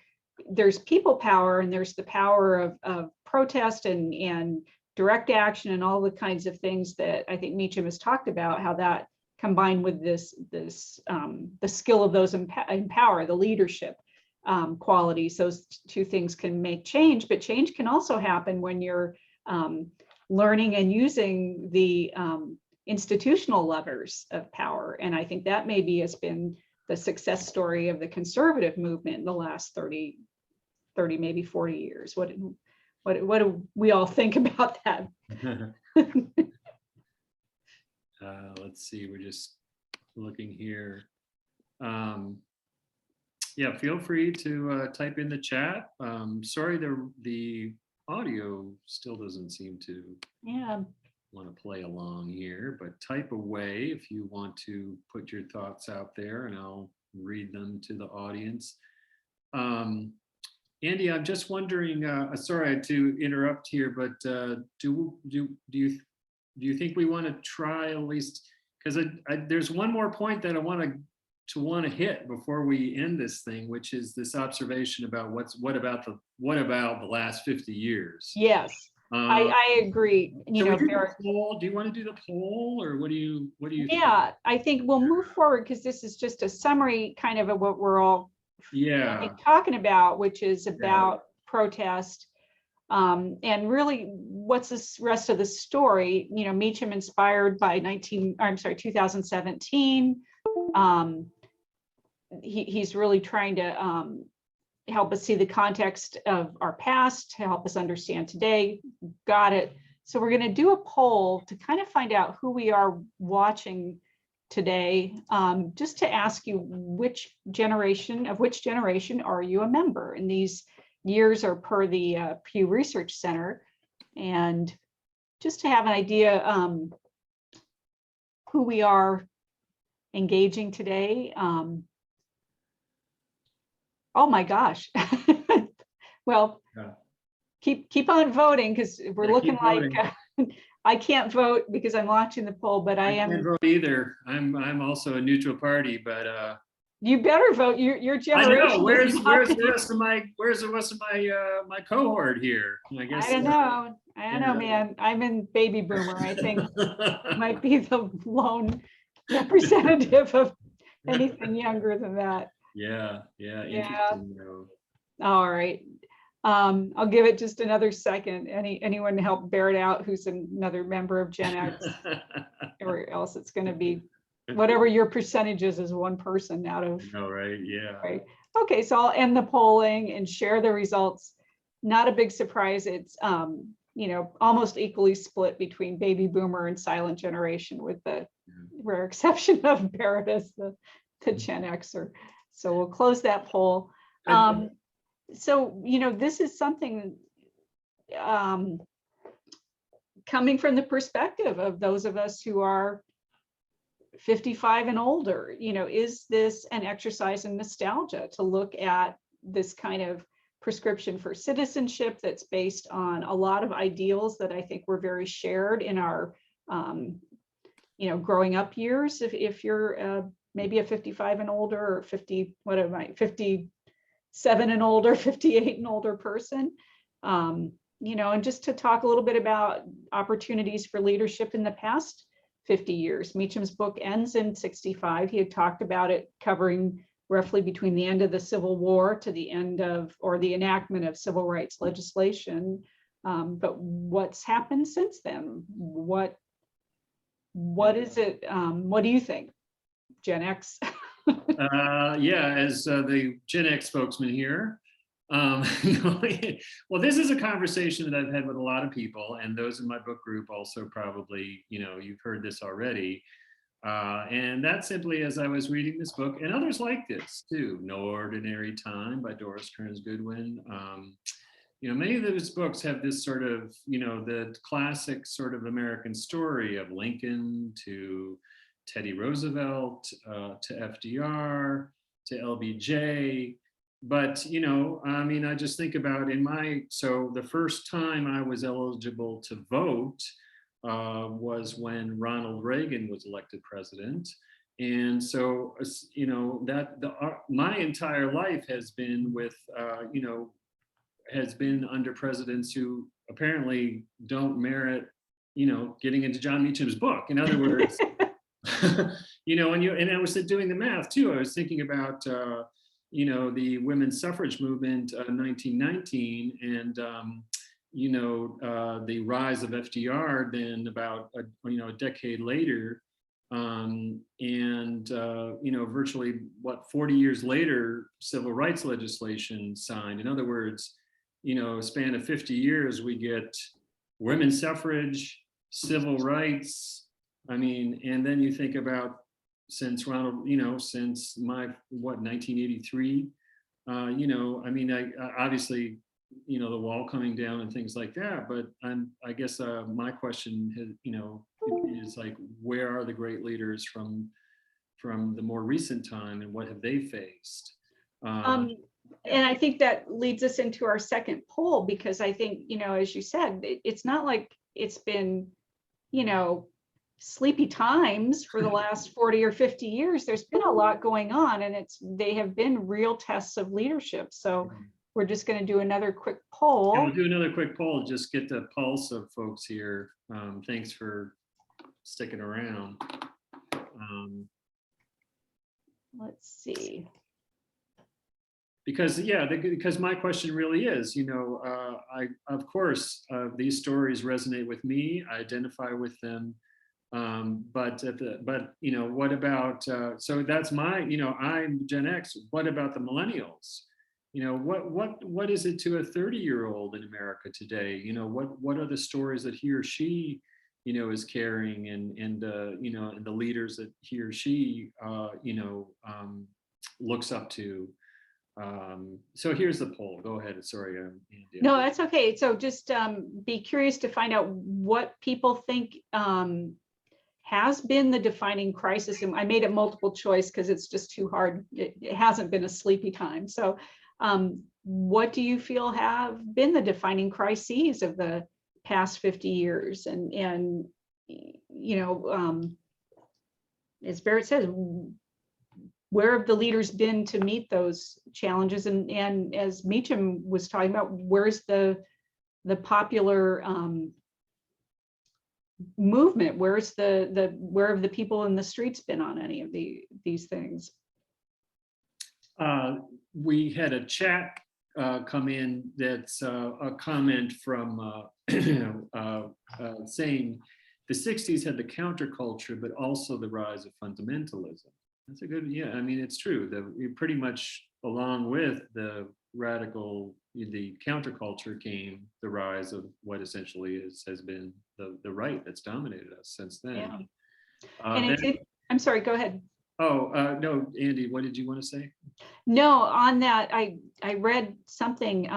there's people power and there's the power of protest and direct action and all the kinds of things that I think Meacham has talked about, how that combined with this the skill of those in power, the leadership qualities, those two things can make change, but change can also happen when you're learning and using the institutional levers of power. And I think that maybe has been the success story of the conservative movement in the last 30, maybe 40 years. What do we all think about that? Let's see, we're just looking here. Yeah, feel free to type in the chat. Sorry, the audio still doesn't seem to want to play along here, but type away if you want to put your thoughts out there and I'll read them to the audience. Andy, I'm just wondering, sorry to interrupt here, but do you think we want to try at least, because there's one more point that I want to hit before we end this thing, which is this observation about what about the last 50 years? Yes, I agree. Do you want to do the poll, or what do you think? Yeah, I think we'll move forward because this is just a summary kind of what we're all talking about, which is about protest. And really, what's this rest of the story? Meacham inspired by 2017. He's really trying to help us see the context of our past, to help us understand today. Got it. So we're going to do a poll to kind of find out who we are watching today, just to ask you which generation are you a member? And these years are per the Pew Research Center. And just to have an idea, who we are engaging today. Oh my gosh. Well, Yeah. keep on voting, because we're Yeah, looking keep like voting. I can't vote because I'm watching the poll, but I can't am. vote either. I'm also a neutral party, but You better vote. Your I know. generation Where's is not. the rest of my my cohort here? I guess I don't know. I don't know, man. I'm in baby boomer. I think might be the lone representative of anything younger than that. Yeah, Yeah. interesting though. All right. I'll give it just another second. Anyone help bear it out who's another member of Gen X, or else it's going to be whatever your percentage is one person out of. No, right? Yeah. Right. Okay, so I'll end the polling and share the results. Not a big surprise. It's almost equally split between baby boomer and silent generation, with the rare exception of Barrett as the Gen Xer. So we'll close that poll. So, this is something coming from the perspective of those of us who are 55 and older. Is this an exercise in nostalgia to look at this kind of prescription for citizenship that's based on a lot of ideals that I think were very shared in our growing up years, if you're maybe a 55 and older, or 57 and older, 58 and older person. And just to talk a little bit about opportunities for leadership in the past 50 years. Meacham's book ends in 65. He had talked about it covering roughly between the end of the Civil War to the end of, or the enactment of, civil rights legislation. But what's happened since then? What is it? What do you think, Gen X? Yeah, as the Gen X spokesman here. Well, this is a conversation that I've had with a lot of people, and those in my book group also probably, you've heard this already. And that's simply, as I was reading this book, and others like this too, No Ordinary Time by Doris Kearns Goodwin. Many of those books have this sort of, the classic sort of American story of Lincoln to Teddy Roosevelt, to FDR, to LBJ. But, I just think about so the first time I was eligible to vote was when Ronald Reagan was elected president. And so, my entire life has been with, has been under presidents who apparently don't merit, getting into John Meacham's book. In other words, and I was doing the math too. I was thinking about, the women's suffrage movement, 1919, and the rise of FDR. Then about a decade later, virtually 40 years later, civil rights legislation signed. In other words, a span of 50 years, we get women's suffrage, civil rights. And then you think about, since Ronald, since 1983, I obviously, the wall coming down and things like that. But I guess my question is like, where are the great leaders from the more recent time, and what have they faced? And I think that leads us into our second poll, because I think, as you said, it's not like it's been, sleepy times for the last 40 or 50 years. There's been a lot going on, and they have been real tests of leadership. So we're just going to do another quick poll. Yeah, we'll do another quick poll, just get the pulse of folks here. Thanks for sticking around. Let's see. Because my question really is, of course, these stories resonate with me. I identify with them. But what about, so that's I'm Gen X. What about the millennials? What is it to a 30-year-old in America today? What are the stories that he or she, is carrying, and the leaders that he or she, looks up to? So here's the poll. Go ahead. Sorry. No, that's okay. So just be curious to find out what people think has been the defining crisis? And I made it multiple choice because it's just too hard. It hasn't been a sleepy time. So what do you feel have been the defining crises of the past 50 years? And as Barrett says, where have the leaders been to meet those challenges? And as Meacham was talking about, where's the popular movement? Where's where have the people in the streets been on any of these things? We had a chat come in that's a comment from saying the 60s had the counterculture, but also the rise of fundamentalism. That's a good, yeah, I mean, it's true that we pretty much, along with the counterculture came the rise of what essentially has been the right that's dominated us since then. Yeah. And I'm sorry, go ahead. Oh, no, Andy, what did you want to say? No, on that, I read something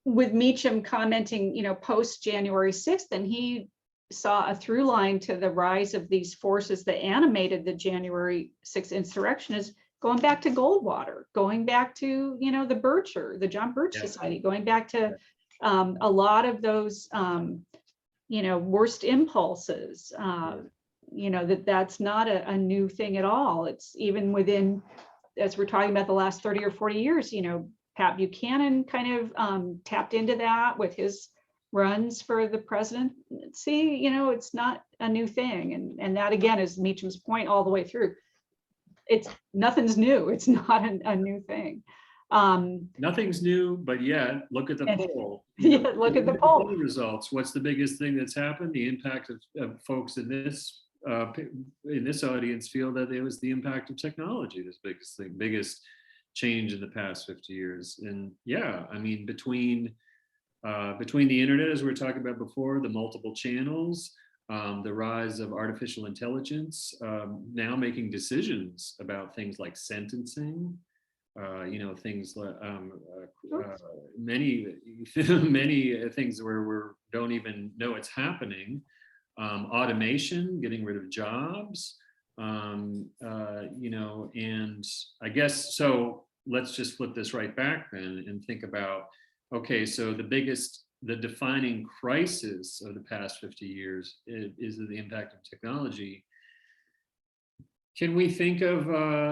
with Meacham commenting, post January 6th, and he saw a through line to the rise of these forces that animated the January 6th insurrection is going back to Goldwater, going back to, the John Birch Society, going back to a lot of those, worst impulses. That's not a new thing at all. It's even within, as we're talking about the last 30 or 40 years, Pat Buchanan kind of tapped into that with his runs for the presidency. It's not a new thing. And that again is Meacham's point all the way through. Nothing's new. It's not a new thing. Nothing's new, but yet look at the poll. Look at the poll results. What's the biggest thing that's happened? The impact of folks in this audience feel that it was the impact of technology, this biggest change in the past 50 years. And yeah, I mean, between the internet, as we were talking about before, the multiple channels, the rise of artificial intelligence, now making decisions about things like sentencing, things like many things where we don't even know it's happening. Automation, getting rid of jobs, and I guess, so let's just flip this right back then and think about, okay, so the defining crisis of the past 50 years is the impact of technology. Can we think of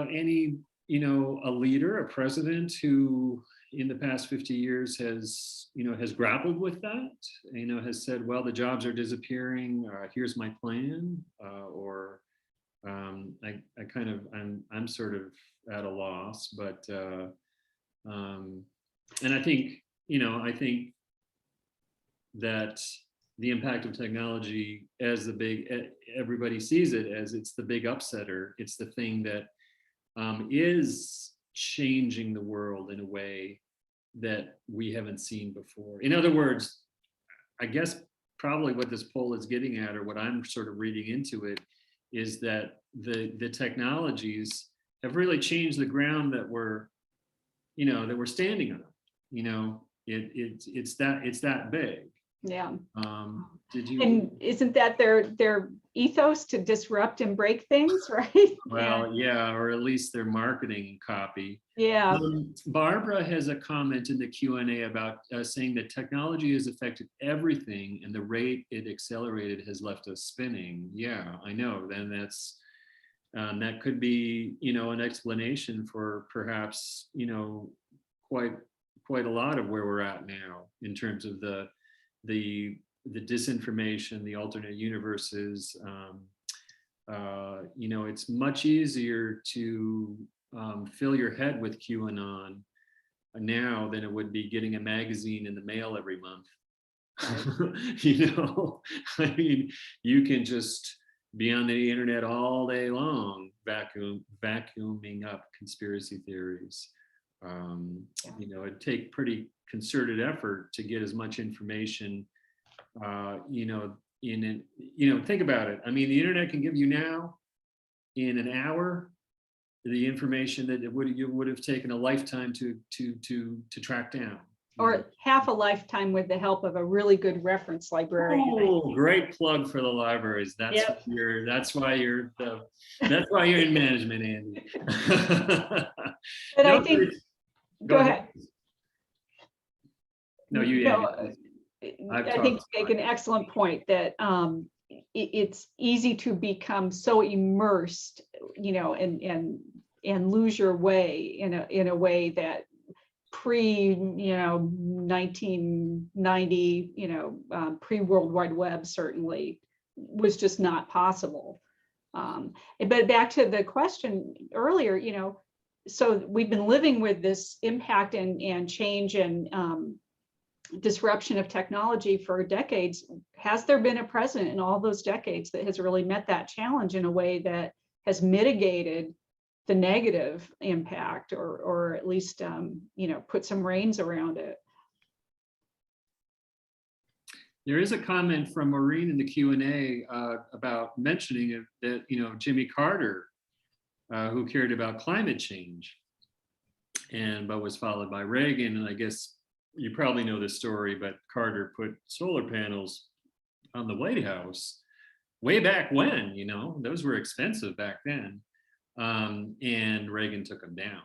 any, a leader, a president who in the past 50 years has grappled with that, has said, well, the jobs are disappearing, here's my plan, I'm sort of at a loss, but and I think that the impact of technology as everybody sees it as it's the big upsetter. It's the thing that is changing the world in a way that we haven't seen before. In other words, I guess probably what this poll is getting at, or what I'm sort of reading into it, is that the technologies have really changed the ground that we're standing on. It's that big. Yeah. And isn't that their ethos, to disrupt and break things, right? Well, yeah, or at least their marketing copy. Yeah. Barbara has a comment in the Q&A about saying that technology has affected everything, and the rate it accelerated has left us spinning. Yeah, I know. Then that could be, an explanation for perhaps, quite a lot of where we're at now in terms of the disinformation, the alternate universes. It's much easier to fill your head with QAnon now than it would be getting a magazine in the mail every month. I mean, you can just be on the internet all day long, vacuuming up conspiracy theories. It'd take pretty concerted effort to get as much information, think about it. I mean, the internet can give you now in an hour the information that you would have taken a lifetime to track down. or half a lifetime with the help of a really good reference librarian. Oh, great plug for the libraries. That's Yep. that's why you're in management, Andy. But No, I think, go go ahead. No, you. No, I've I think talked. you make an excellent point that it's easy to become so immersed, you know, and lose your way in a way that pre, you know, 1990, you know, pre World Wide Web certainly was just not possible. But back to the question earlier, you know, so we've been living with this impact and change and disruption of technology for decades. Has there been a president in all those decades that has really met that challenge in a way that has mitigated the negative impact, or at least you know, put some reins around it? There is a comment from Maureen in the Q&A about mentioning that, you know, Jimmy Carter, who cared about climate change, but was followed by Reagan. And I guess you probably know this story, but Carter put solar panels on the White House way back when, you know, those were expensive back then. And Reagan took them down,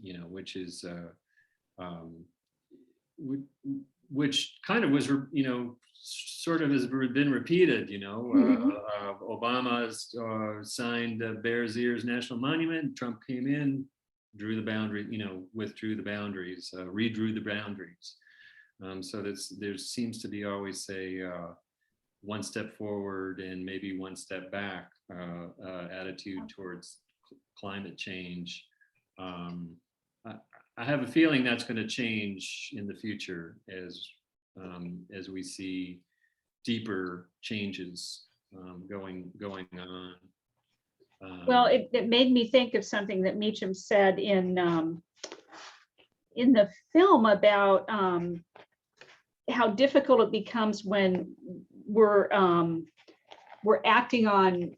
you know, which is, which kind of was, you know, sort of has been repeated, you know. Obama's signed Bears Ears National Monument. Trump came in, drew the boundary, you know, withdrew the boundaries, redrew the boundaries. So there seems to be always a one step forward and maybe one step back attitude towards climate change. I have a feeling that's going to change in the future as we see deeper changes going on. Well, it made me think of something that Meacham said in the film about how difficult it becomes when we're acting on,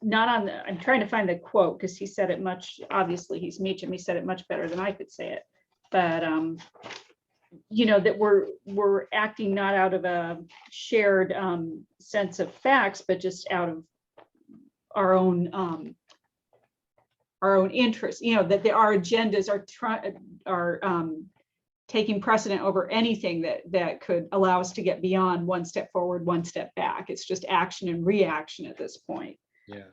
not on the, I'm trying to find the quote because he said it much, obviously he's Meacham, he said it much better than I could say it, but you know, that we're acting not out of a shared sense of facts, but just out of our own interests, you know, that our agendas are taking precedent over anything that could allow us to get beyond one step forward, one step back. It's just action and reaction at this point. Yeah.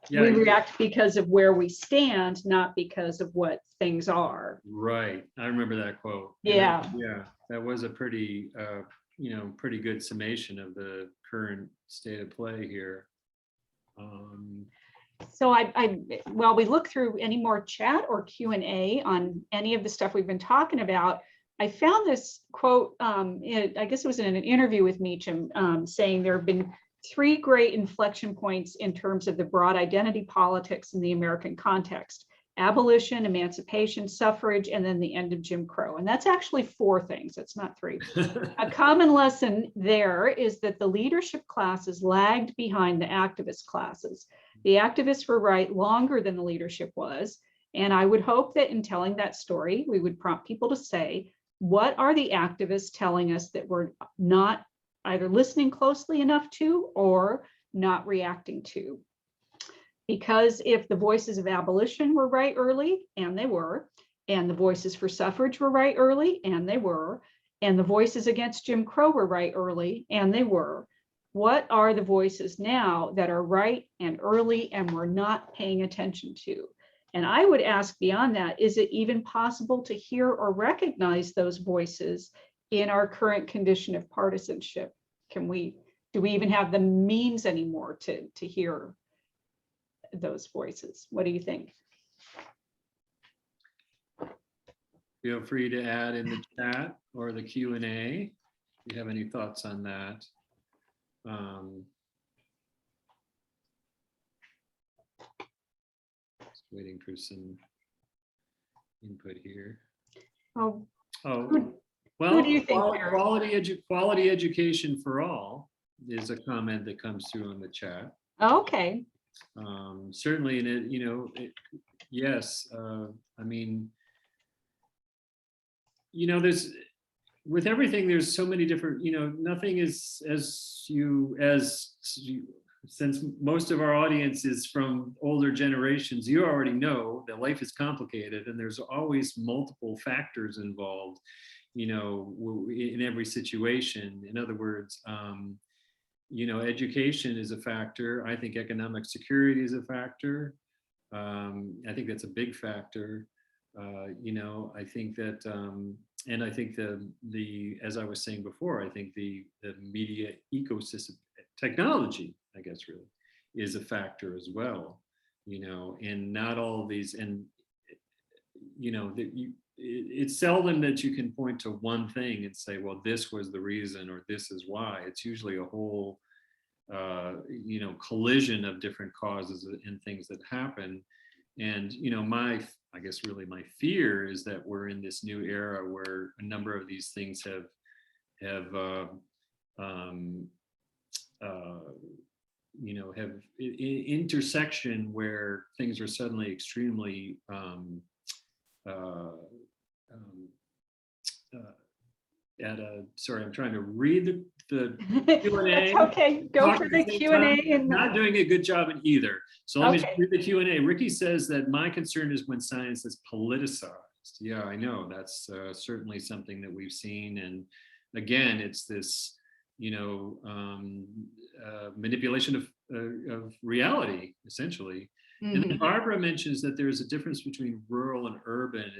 We react because of where we stand, not because of what things are. Right. I remember that quote. Yeah. Yeah. That was a pretty, you know, pretty good summation of the current state of play here. So while we look through any more chat or Q&A on any of the stuff we've been talking about, I found this quote, I guess it was in an interview with Meacham, saying there have been 3 great inflection points in terms of the broad identity politics in the American context: abolition, emancipation, suffrage, and then the end of Jim Crow. And that's actually 4 things, that's not 3. A common lesson there is that the leadership classes lagged behind the activist classes. The activists were right longer than the leadership was. And I would hope that in telling that story, we would prompt people to say, what are the activists telling us that we're not either listening closely enough to or not reacting to? Because if the voices of abolition were right early, and they were, and the voices for suffrage were right early, and they were, and the voices against Jim Crow were right early, and they were, what are the voices now that are right and early and we're not paying attention to? And I would ask beyond that, is it even possible to hear or recognize those voices in our current condition of partisanship? Do we even have the means anymore to hear those voices? What do you think? Feel free to add in the chat or the Q&A if you have any thoughts on that. Just waiting for some input here. Oh, Well, who do you think, quality education for all is a comment that comes through on the chat. okay. Certainly, in it, you know, yes. I mean, there's, with everything, there's so many different, nothing is since most of our audience is from older generations, you already know that life is complicated and there's always multiple factors involved, in every situation. In other words, education is a factor. I think economic security is a factor. I think that's a big factor. I think that, and I think the as I was saying before, I think the media ecosystem, technology, I guess, really is a factor as well. And not all of these, and it's seldom that you can point to one thing and say, well, this was the reason or this is why. It's usually a whole collision of different causes and things that happen. And I guess really my fear is that we're in this new era where a number of these things have intersection where things are suddenly extremely sorry, I'm trying to read the Q&A. That's okay, go for the Q&A. And not doing a good job in either. So let me Okay. read the Q&A. Ricky says that my concern is when science is politicized. Yeah, I know that's certainly something that we've seen. And again, it's this, manipulation of reality, essentially. And then Barbara mentions that there is a difference between rural and urban.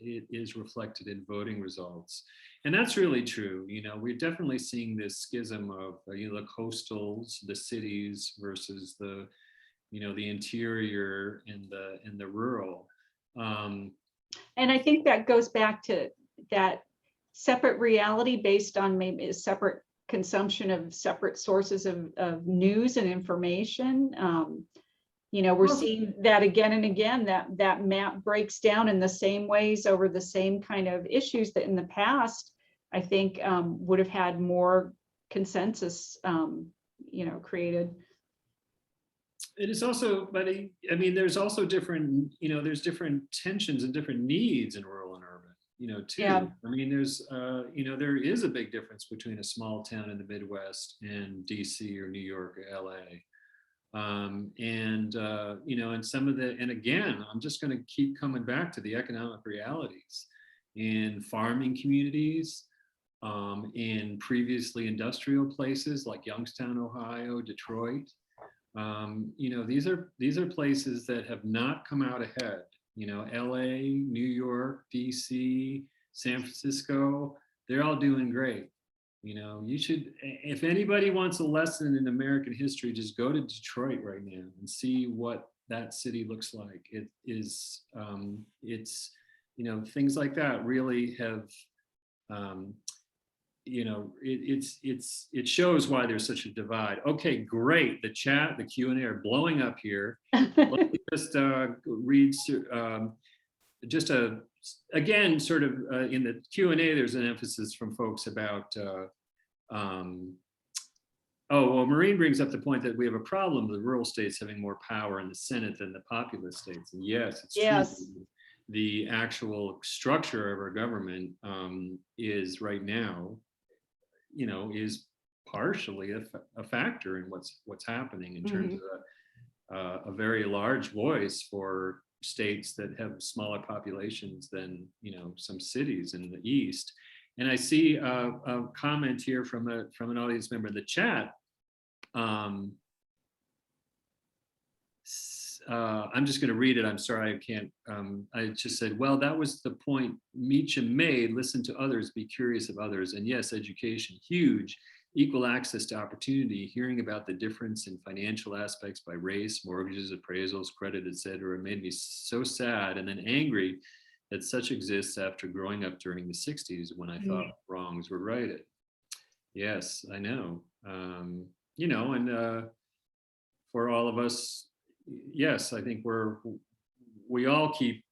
It is reflected in voting results. And that's really true. We're definitely seeing this schism of the coastals, the cities versus the interior and the rural. And I think that goes back to that separate reality based on maybe a separate consumption of separate sources of news and information. We're seeing that again and again, that map breaks down in the same ways over the same kind of issues that in the past, I think would have had more consensus, created. It is also, but there's also different, there's different tensions and different needs in rural and urban, too. Yeah. There's, there is a big difference between a small town in the Midwest and DC or New York or LA. And some of and again, I'm just going to keep coming back to the economic realities in farming communities, in previously industrial places like Youngstown, Ohio, Detroit. These are places that have not come out ahead. LA, New York, DC, San Francisco, they're all doing great. You should, if anybody wants a lesson in American history, just go to Detroit right now and see what that city looks like. It is, it's, things like that really have, it shows why there's such a divide. Okay, great. The chat, the Q&A are blowing up here. Let me just read again, sort of in the Q&A, there's an emphasis from folks about, Maureen brings up the point that we have a problem with rural states having more power in the Senate than the populous states. And yes, it's true. The actual structure of our government is right now, is partially a factor in what's happening in terms of a very large voice for states that have smaller populations than some cities in the East. And I see a comment here from an audience member in the chat. I'm just going to read it. I'm sorry, I can't. I just said, well, that was the point Meacham made. Listen to others, be curious of others. And yes, education, huge. Equal access to opportunity, hearing about the difference in financial aspects by race, mortgages, appraisals, credit, etc., made me so sad and then angry that such exists after growing up during the 60s when I thought wrongs were righted. Yes, I know. And for all of us, yes, I think we all keep,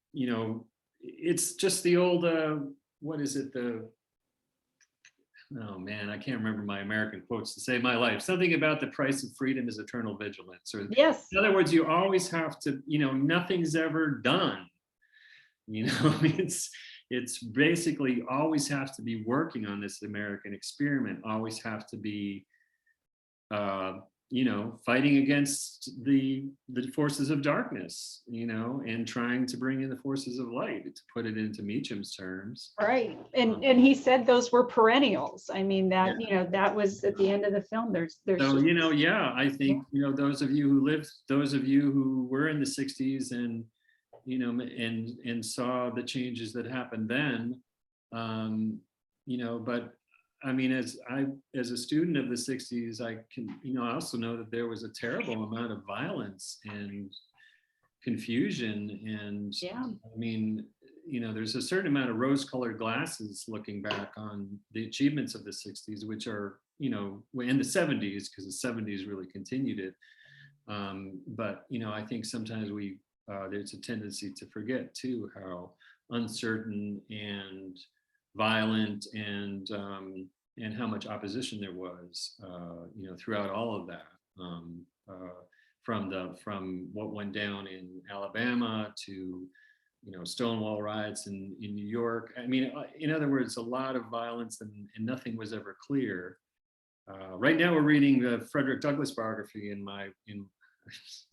it's just the old, what is it? Oh man, I can't remember my American quotes to save my life. Something about the price of freedom is eternal vigilance. Or yes. In other words, you always have to, nothing's ever done. it's basically always have to be working on this American experiment, always have to be, fighting against the forces of darkness, and trying to bring in the forces of light, to put it into Meacham's terms. Right. And he said those were perennials. I mean, that, that was at the end of the film. There's So, just, I think, those of you who were in the 60s and, and saw the changes that happened then, but I mean, as a student of the 60s, I can, I also know that there was a terrible amount of violence and confusion. And I mean, there's a certain amount of rose-colored glasses looking back on the achievements of the 60s, which are, in the 70s, because the 70s really continued it. But, I think sometimes there's a tendency to forget too, how uncertain and violent and how much opposition there was, throughout all of that, from what went down in Alabama to, Stonewall riots in New York. I mean, in other words, a lot of violence, and nothing was ever clear. Right now, we're reading the Frederick Douglass biography in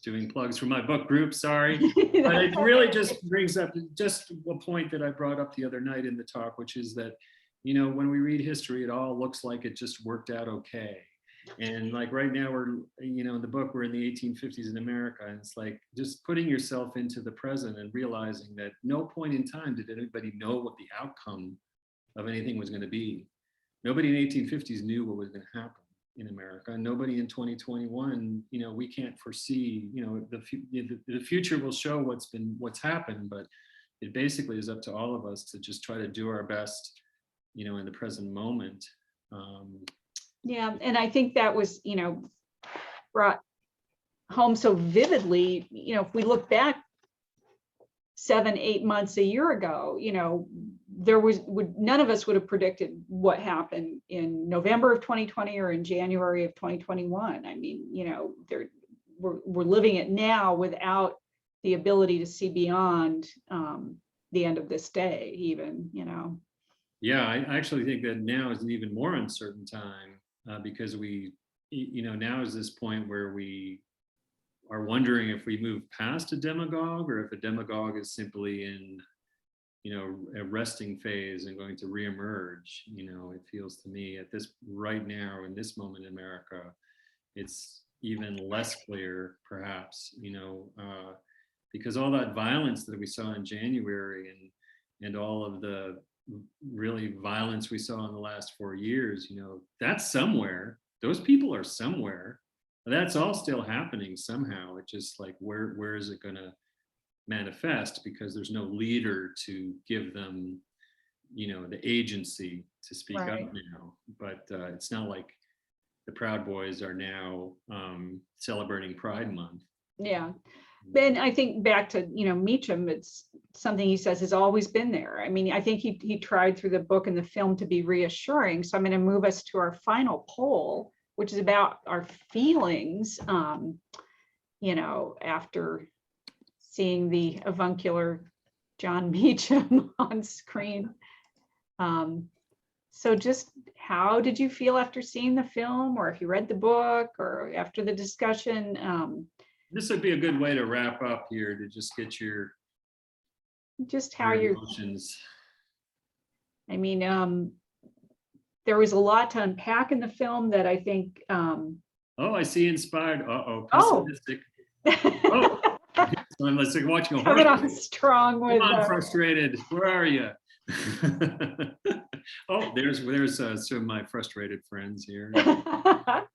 doing plugs for my book group, sorry. But it really just brings up just a point that I brought up the other night in the talk, which is that, when we read history, it all looks like it just worked out okay. And like right now we're, in the book, we're in the 1850s in America, and it's like just putting yourself into the present and realizing that no point in time did anybody know what the outcome of anything was going to be. Nobody in the 1850s knew what was going to happen in America. Nobody in 2021, we can't foresee, the future will show what's happened, but it basically is up to all of us to just try to do our best, in the present moment. Yeah, and I think that was, brought home so vividly, if we look back 7-8 months, a year ago, none of us would have predicted what happened in November of 2020 or in January of 2021. I mean, we're living it now without the ability to see beyond the end of this day, even, Yeah, I actually think that now is an even more uncertain time, because we, now is this point where we are wondering if we move past a demagogue, or if a demagogue is simply in, a resting phase and going to reemerge. It feels to me at this right now, in this moment in America, it's even less clear, perhaps, because all that violence that we saw in January, and all of the really violence we saw in the last 4 years, that's somewhere. Those people are somewhere. That's all still happening somehow. It's just like, where is it going to manifest? Because there's no leader to give them, the agency to speak up now. But it's not like the Proud Boys are now celebrating Pride Month. Yeah. Then I think back to, Meacham, it's something he says has always been there. I mean, I think he tried through the book and the film to be reassuring. So I'm going to move us to our final poll, which is about our feelings, after seeing the avuncular John Meacham on screen. So just how did you feel after seeing the film, or if you read the book, or after the discussion? This would be a good way to wrap up here, to just get your emotions. I mean, there was a lot to unpack in the film that I think. I see inspired. Pessimistic. So I'm like watching a horse. Coming on strong with. I'm frustrated. Where are you? There's some of my frustrated friends here.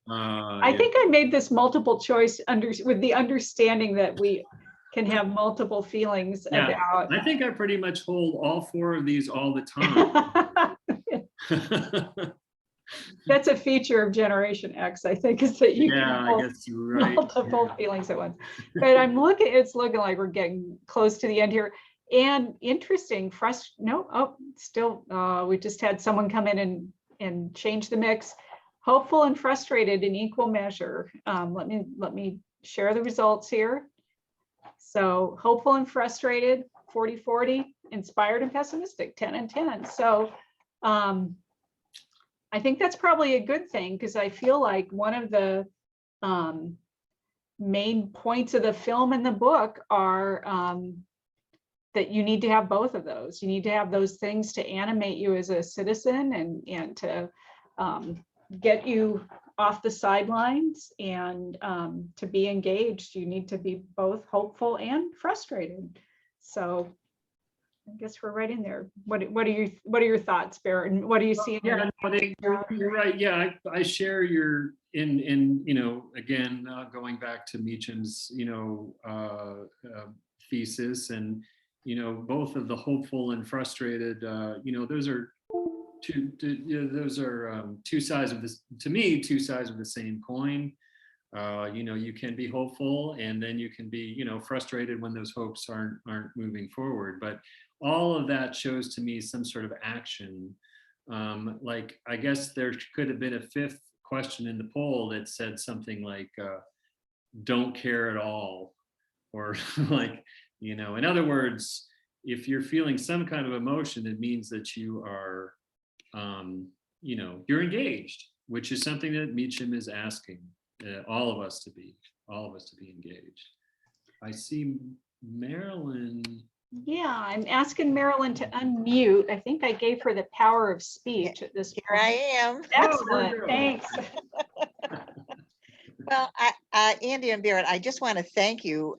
I think I made this multiple choice with the understanding that we can have multiple feelings about. I think I pretty much hold all 4 of these all the time. That's a feature of Generation X, I think, is that you can hold I guess you're right. multiple feelings at once. But it's looking like we're getting close to the end here. And interesting, we just had someone come in and change the mix. Hopeful and frustrated in equal measure. Let me share the results here. So hopeful and frustrated, 40-40, inspired and pessimistic, 10 and 10. So I think that's probably a good thing, because I feel like one of the main points of the film and the book are that you need to have both of those. You need to have those things to animate you as a citizen and to get you off the sidelines and to be engaged. You need to be both hopeful and frustrated. So I guess we're right in there. What are your thoughts, Barrett? And what do you see? Yeah, you're right. Yeah, I share your in you know, again, going back to Meacham's, you know, thesis, and you know, both of the hopeful and frustrated, you know, those are two sides of this, to me, two sides of the same coin. You know, you can be hopeful, and then you can be, you know, frustrated when those hopes aren't moving forward. But all of that shows to me some sort of action. Like, I guess there could have been a fifth question in the poll that said something like, don't care at all, or like, you know, in other words, if you're feeling some kind of emotion, it means that you are, you know, you're engaged, which is something that Meacham is asking all of us to be engaged. I see Marilyn. Yeah, I'm asking Marilyn to unmute. I think I gave her the power of speech at this point. Here I am. Excellent, thanks. Well, Andy and Barrett, I just want to thank you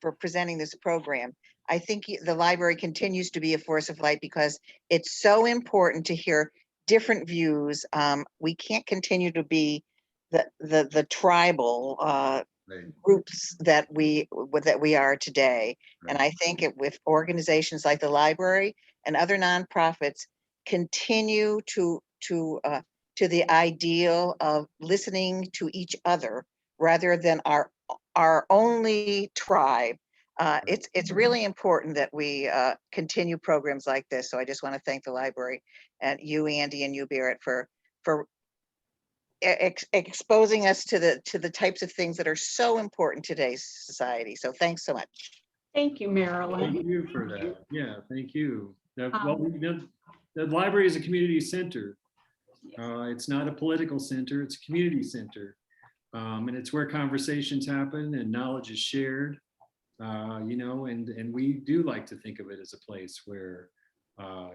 for presenting this program. I think the library continues to be a force of light because it's so important to hear different views. We can't continue to be the tribal groups that we are today. Right. And I think with organizations like the library and other nonprofits continue to the ideal of listening to each other rather than our only tribe. It's really important that we continue programs like this. So I just want to thank the library and you, Andy, and you, Barrett, for exposing us to the types of things that are so important in today's society. So thanks so much. Thank you, Marilyn. Thank you for that. Yeah, thank you. Well, the library is a community center. It's not a political center, it's a community center. And it's where conversations happen and knowledge is shared. You know, and we do like to think of it as a place where,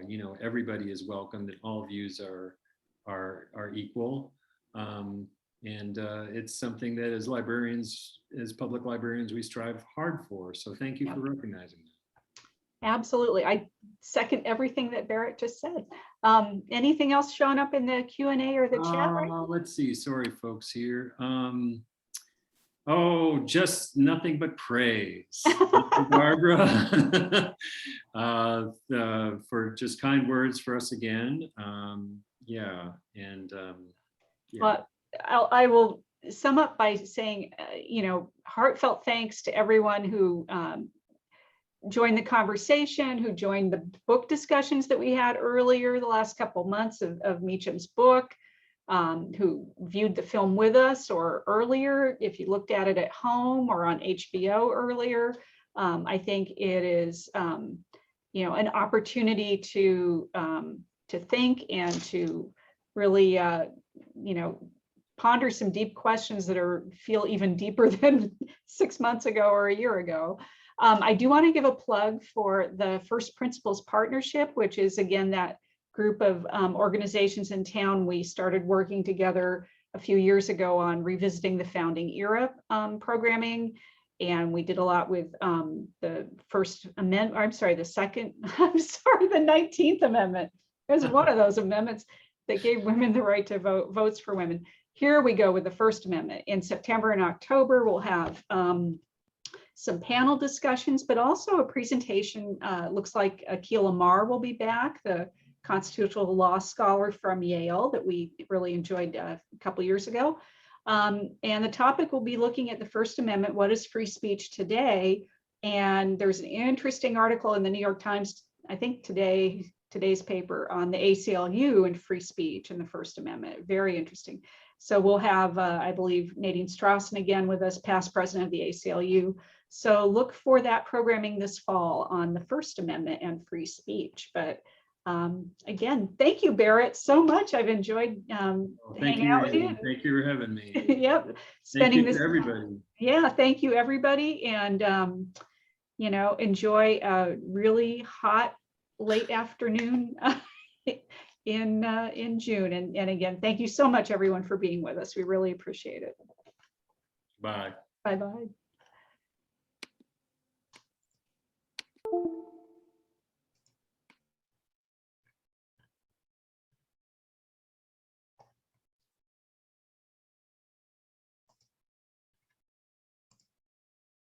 you know, everybody is welcome, that all views are equal. And it's something that as librarians, as public librarians, we strive hard for. So thank you for recognizing that. Absolutely. I second everything that Barrett just said. Anything else showing up in the Q&A or the chat? Right? Let's see. Sorry, folks here. Oh, just nothing but praise. Barbara, for just kind words for us again. Yeah, and yeah. Well, I will sum up by saying, you know, heartfelt thanks to everyone who joined the conversation, who joined the book discussions that we had earlier the last couple months of Meacham's book, who viewed the film with us or earlier, if you looked at it at home or on HBO earlier. I think it is, you know, an opportunity to think and to really, you know, ponder some deep questions that feel even deeper than 6 months ago or a year ago. I do want to give a plug for the First Principles Partnership, which is, again, that group of organizations in town. We started working together a few years ago on revisiting the founding era programming. And we did a lot with the First Amendment, I'm sorry, the 19th Amendment. It was one of those amendments that gave women the right to vote, votes for women. Here we go with the First Amendment. In September and October, we'll have some panel discussions, but also a presentation. Looks like Akil Amar will be back, the constitutional law scholar from Yale that we really enjoyed a couple years ago. And the topic will be looking at the First Amendment, what is free speech today? And there's an interesting article in the New York Times, I think today's paper, on the ACLU and free speech and the First Amendment. Very interesting. So we'll have, I believe, Nadine Strawson again with us, past president of the ACLU, So look for that programming this fall on the First Amendment and free speech. But again, thank you, Barrett, so much. I've enjoyed Thank hanging you, out with you. Andy. Thank you for having me. Yep. Thank Spending you this. to everybody. Yeah, thank you, everybody. And, you know, enjoy a really hot late afternoon in June. And again, thank you so much, everyone, for being with us. We really appreciate it. Bye. Bye-bye.